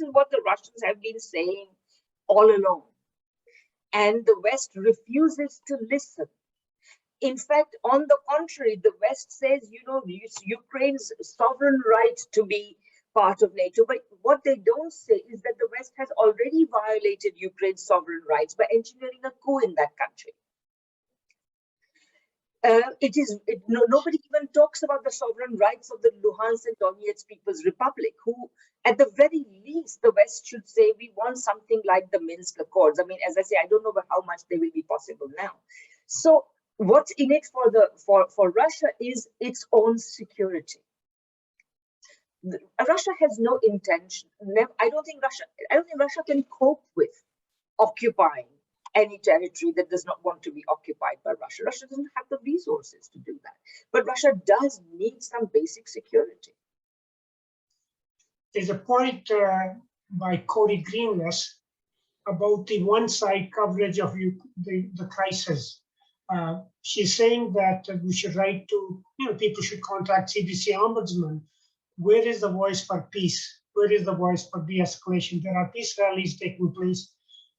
is what the Russians have been saying all along. And the West refuses to listen. In fact, on the contrary, the West says, Ukraine's sovereign right to be part of NATO. But what they don't say is that the West has already violated Ukraine's sovereign rights by engineering a coup in that country. Nobody even talks about the sovereign rights of the Luhansk and Donetsk People's Republic, who, at the very least, the West should say we want something like the Minsk Accords. I mean, as I say, I don't know how much they will be possible now. So what's in it for Russia is its own security. Russia has no intention. I don't think Russia can cope with occupying any territory that does not want to be occupied by Russia. Russia doesn't have the resources to do that. But Russia does need some basic security. There's a point by Cody Greenless about the one-side coverage of the crisis. She's saying that we should write to, people should contact CBC Ombudsman. Where is the voice for peace? Where is the voice for de-escalation? There are peace rallies taking place,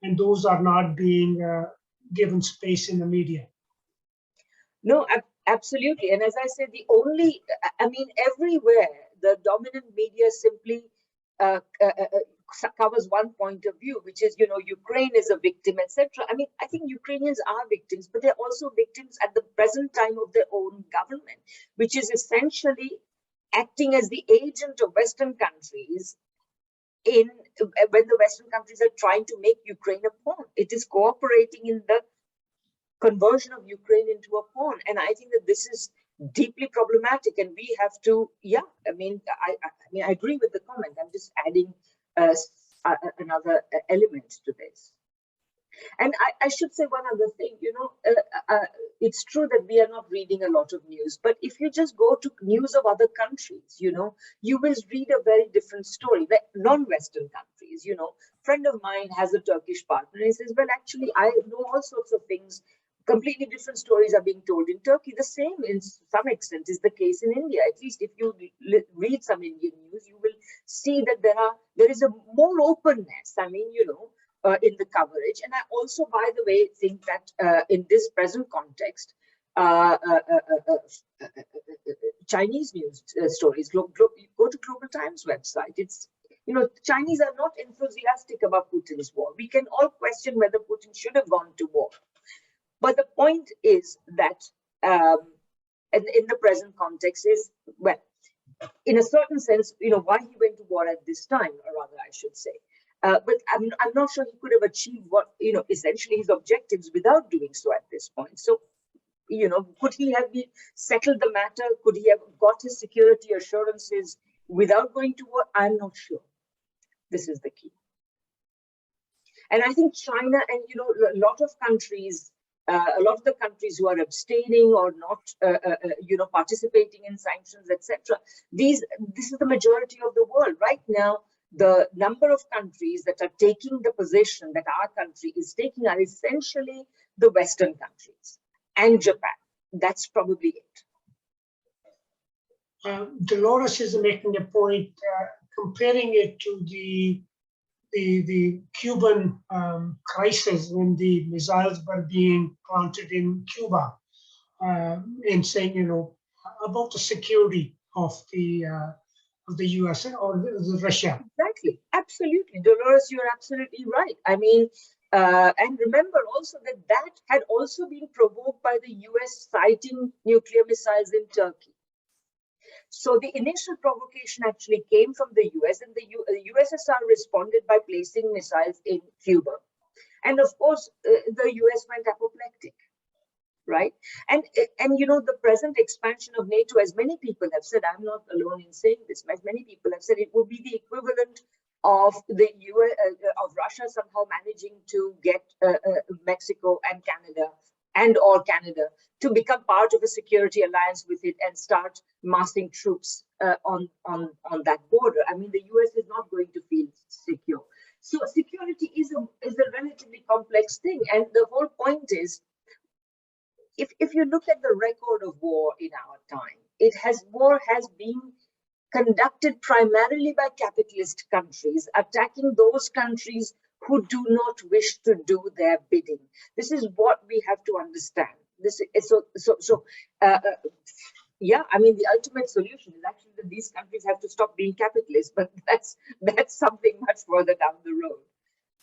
and those are not being given space in the media. No, absolutely. And as I said, everywhere, the dominant media simply covers one point of view, which is, Ukraine is a victim, etc. I think Ukrainians are victims, but they're also victims at the present time of their own government, which is essentially acting as the agent of Western countries when the Western countries are trying to make Ukraine a pawn. It is cooperating in the conversion of Ukraine into a pawn. And I think that this is deeply problematic, and we have to, I agree with the comment. I'm just adding another element to this. And I should say one other thing, it's true that we are not reading a lot of news, but if you just go to news of other countries, you will read a very different story, like non-Western countries. is, you know, friend of mine has a Turkish partner. He says, well, actually, I know all sorts of things. Completely different stories are being told in Turkey. The same, in some extent, is the case in India. At least if you read some Indian news, you will see that there is a more openness. I mean, you know, in the coverage. And I also, by the way, think that in this present context, Chinese news stories, go to Global Times website. It's, you know, Chinese are not enthusiastic about Putin's war. We can all question whether Putin should have gone to war. But the point is that in the present context is, well, in a certain sense, you know, why he went to war at this time, or rather I should say. But I'm not sure he could have achieved what, you know, essentially his objectives without doing so at this point. So, you know, could he have settled the matter? Could he have got his security assurances without going to war? I'm not sure. This is the key. And I think China and, you know, a lot of countries, a lot of the countries who are abstaining or not, you know, participating in sanctions, etc. This is the majority of the world right now. The number of countries that are taking the position that our country is taking are essentially the Western countries and Japan. That's probably it. Dolores is making a point, comparing it to the Cuban crisis when the missiles were being planted in Cuba, and saying, you know, about the security of the US or the Russia. Exactly, absolutely, Dolores, you're absolutely right. I mean, and remember also that had also been provoked by the US sighting nuclear missiles in Turkey. So the initial provocation actually came from the US, and the USSR responded by placing missiles in Cuba. And of course, the US went apoplectic, right? And you know, the present expansion of NATO, as many people have said, I'm not alone in saying this, as many people have said, it would be the equivalent of the of Russia somehow managing to get Mexico and Canada to become part of a security alliance with it and start massing troops on that border. I mean, the US is not going to feel secure. So security is a relatively complex thing. And the whole point is, if you look at the record of war in our time, war has been conducted primarily by capitalist countries, attacking those countries who do not wish to do their bidding. This is what we have to understand. This is yeah, I mean, the ultimate solution is actually that these countries have to stop being capitalist, but that's something much further down the road.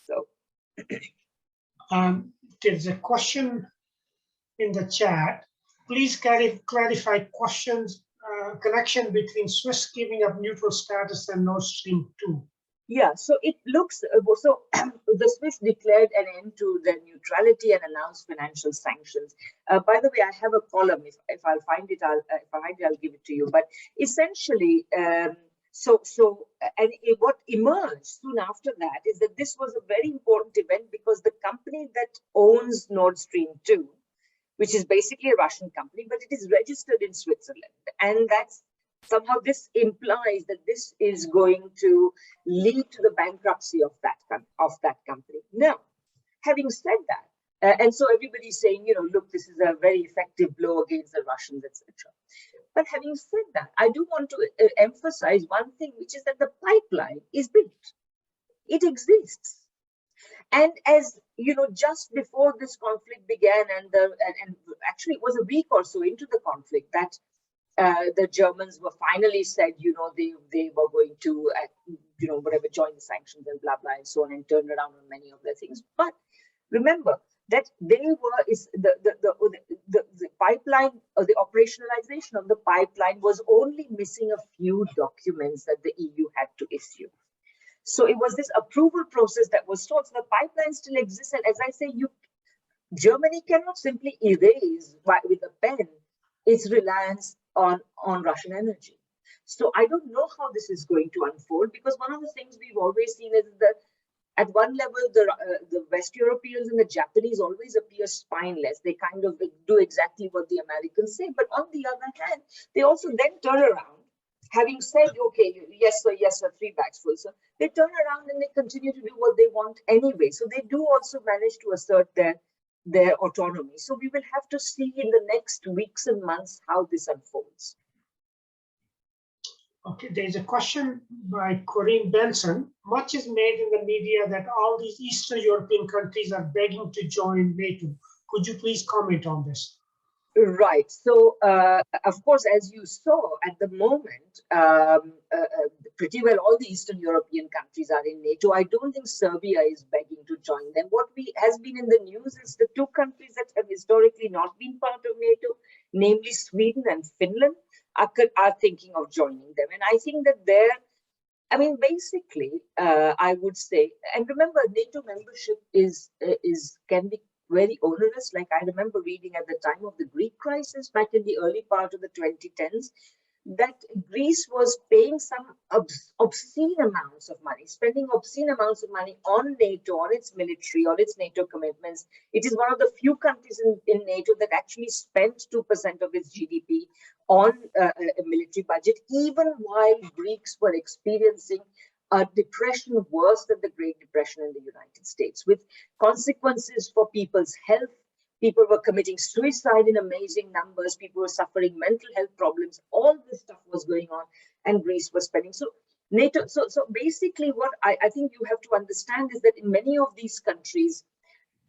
So There's a question in the chat. Please clarify questions, connection between Swiss giving up neutral status and Nord Stream 2. Yeah, so it looks, so the Swiss declared an end to their neutrality and announced financial sanctions. By the way, I have a column. If I'll find it, I'll give it to you. But essentially, what emerged soon after that is that this was a very important event because the company that owns Nord Stream 2, which is basically a Russian company, but it is registered in Switzerland, and that's somehow this implies that this is going to lead to the bankruptcy of that company. Now, having said that, and so everybody's saying, you know, look, this is a very effective blow against the Russians, etc. But having said that, I do want to emphasize one thing, which is that the pipeline is built. It exists. And as you know, just before this conflict began, and actually it was a week or so into the conflict that the Germans were finally said, you know, they were going to, you know, whatever, join the sanctions and blah, blah, and so on, and turned around on many of their things. But remember that they were, the pipeline, or the operationalization of the pipeline was only missing a few documents that the EU had to issue. So it was this approval process that was stalled. So the pipeline still exists. And as I say, Germany cannot simply erase with a pen its reliance on Russian energy. So I don't know how this is going to unfold, because one of the things we've always seen is that at one level, the West Europeans and the Japanese always appear spineless. They kind of do exactly what the Americans say. But on the other hand, they also then turn around, having said, okay, yes, sir, 3 bags full, sir, they turn around and they continue to do what they want anyway. So they do also manage to assert their autonomy. So we will have to see in the next weeks and months how this unfolds. Okay, there's a question by Corinne Benson. Much is made in the media that all these Eastern European countries are begging to join NATO. Could you please comment on this? Right. So, of course, as you saw at the moment, pretty well all the Eastern European countries are in NATO. I don't think Serbia is begging to join them. What has been in the news is the 2 countries that have historically not been part of NATO, namely Sweden and Finland, are thinking of joining them. And I think that basically, I would say, and remember, NATO membership can be very onerous. Like I remember reading at the time of the Greek crisis back in the early part of the 2010s, that Greece was paying some obscene amounts of money, spending obscene amounts of money on NATO, on its military, on its NATO commitments. It is one of the few countries in NATO that actually spent 2% of its GDP on a military budget, even while Greeks were experiencing a depression worse than the Great Depression in the United States, with consequences for people's health. People were committing suicide in amazing numbers. People were suffering mental health problems. All this stuff was going on, and Greece was spending. So NATO. So basically, what I think you have to understand is that in many of these countries,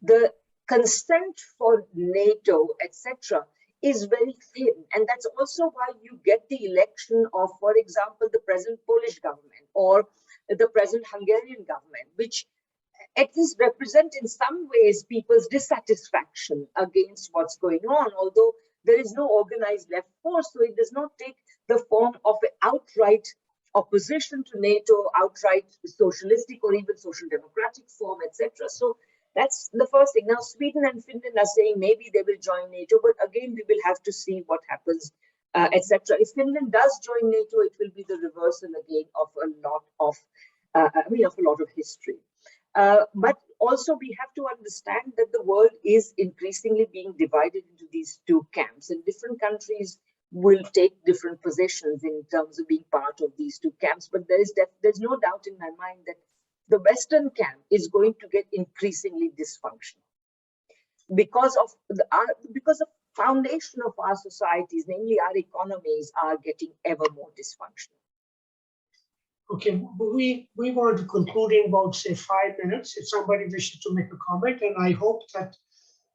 the consent for NATO, etc., is very thin, and that's also why you get the election of, for example, the present Polish government or the present Hungarian government, which at least represent in some ways people's dissatisfaction against what's going on, although there is no organized left force, so it does not take the form of an outright opposition to NATO, outright socialistic or even social democratic form, etc. So that's the first thing. Now, Sweden and Finland are saying maybe they will join NATO, but again, we will have to see what happens, etc. If Finland does join NATO, it will be the reversal again of a lot of history. But also we have to understand that the world is increasingly being divided into these 2 camps, and different countries will take different positions in terms of being part of these 2 camps. But there's no doubt in my mind that the Western camp is going to get increasingly dysfunctional because of the foundation of our societies, namely our economies, are getting ever more dysfunctional. Okay, we want to conclude in about, say, 5 minutes if somebody wishes to make a comment, and I hope that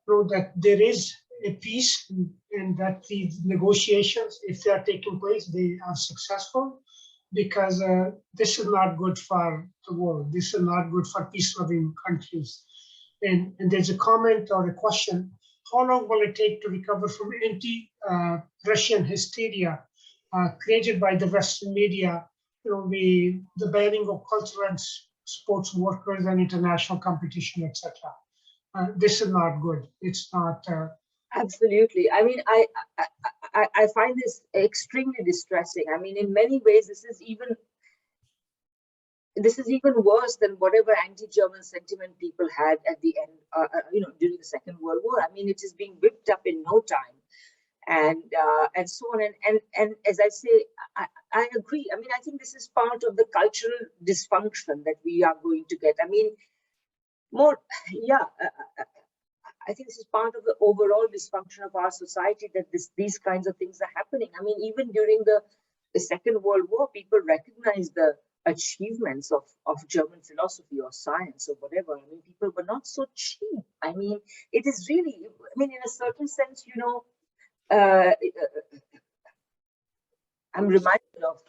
that there is a peace and that the negotiations, if they are taking place, they are successful, because this is not good for the world. This is not good for peace-loving countries. And there's a comment or a question: how long will it take to recover from anti-Russian hysteria created by the Western media? The banning of cultural and sports workers and international competition, etc. This is not good. It's not. Absolutely. I mean, I find this extremely distressing. I mean, in many ways, this is even worse than whatever anti-German sentiment people had at the end, during the Second World War. I mean, it is being whipped up in no time. And so on, and as I say, I agree. I mean, I think this is part of the cultural dysfunction that we are going to get. I mean, I think this is part of the overall dysfunction of our society, that these kinds of things are happening. I mean, even during the Second World War, people recognized the achievements of German philosophy or science or whatever. I mean, people were not so cheap. I mean, it is really, I mean, in a certain sense, I'm reminded of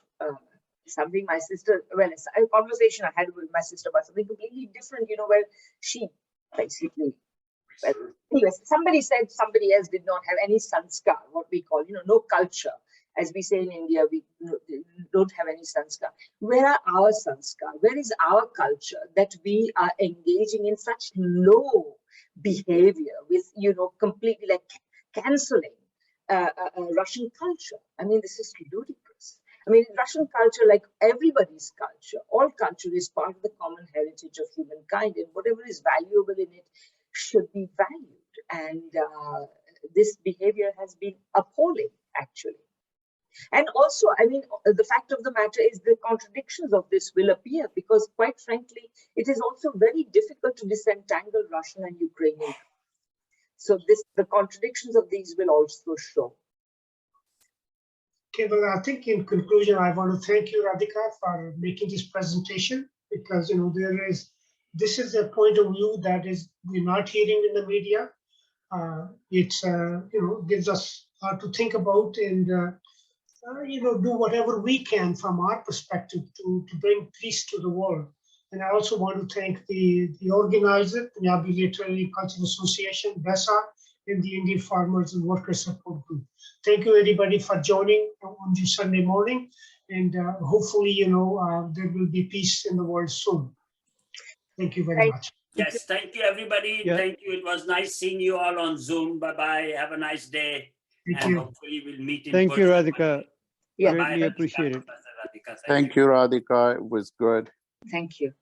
something my sister, a conversation I had with my sister about something completely different, where she basically, anyway, somebody said somebody else did not have any sanskar, what we call, no culture. As we say in India, we don't have any sanskar. Where are our sanskar? Where is our culture that we are engaging in such low behavior with, completely like canceling Russian culture? I mean, this is ludicrous. I mean, Russian culture, like everybody's culture, all culture is part of the common heritage of humankind, and whatever is valuable in it should be valued. And this behavior has been appalling, actually. And also, I mean, the fact of the matter is the contradictions of this will appear because, quite frankly, it is also very difficult to disentangle Russian and Ukrainian. So the contradictions of these will also show. Okay, well, I think in conclusion, I want to thank you, Radhika, for making this presentation because, you know, this is a point of view that we're not hearing in the media. It's, you know, gives us to think about and, you know, do whatever we can from our perspective to bring peace to the world. And I also want to thank the organizer, Punjabi Literary Cultural Association, DESSA, and the Indian Farmers and Workers Support Group. Thank you, everybody, for joining on this Sunday morning. And hopefully, you know, there will be peace in the world soon. Thank you very much. Yes, thank you, everybody. Yeah. Thank you. It was nice seeing you all on Zoom. Bye-bye. Have a nice day. Thank And you. hopefully we'll meet in Thank you, person. Radhika. Yeah. Bye-bye, Greatly Radhika, appreciate it. Professor Radhika. Thank you, Radhika. It was good. Thank you.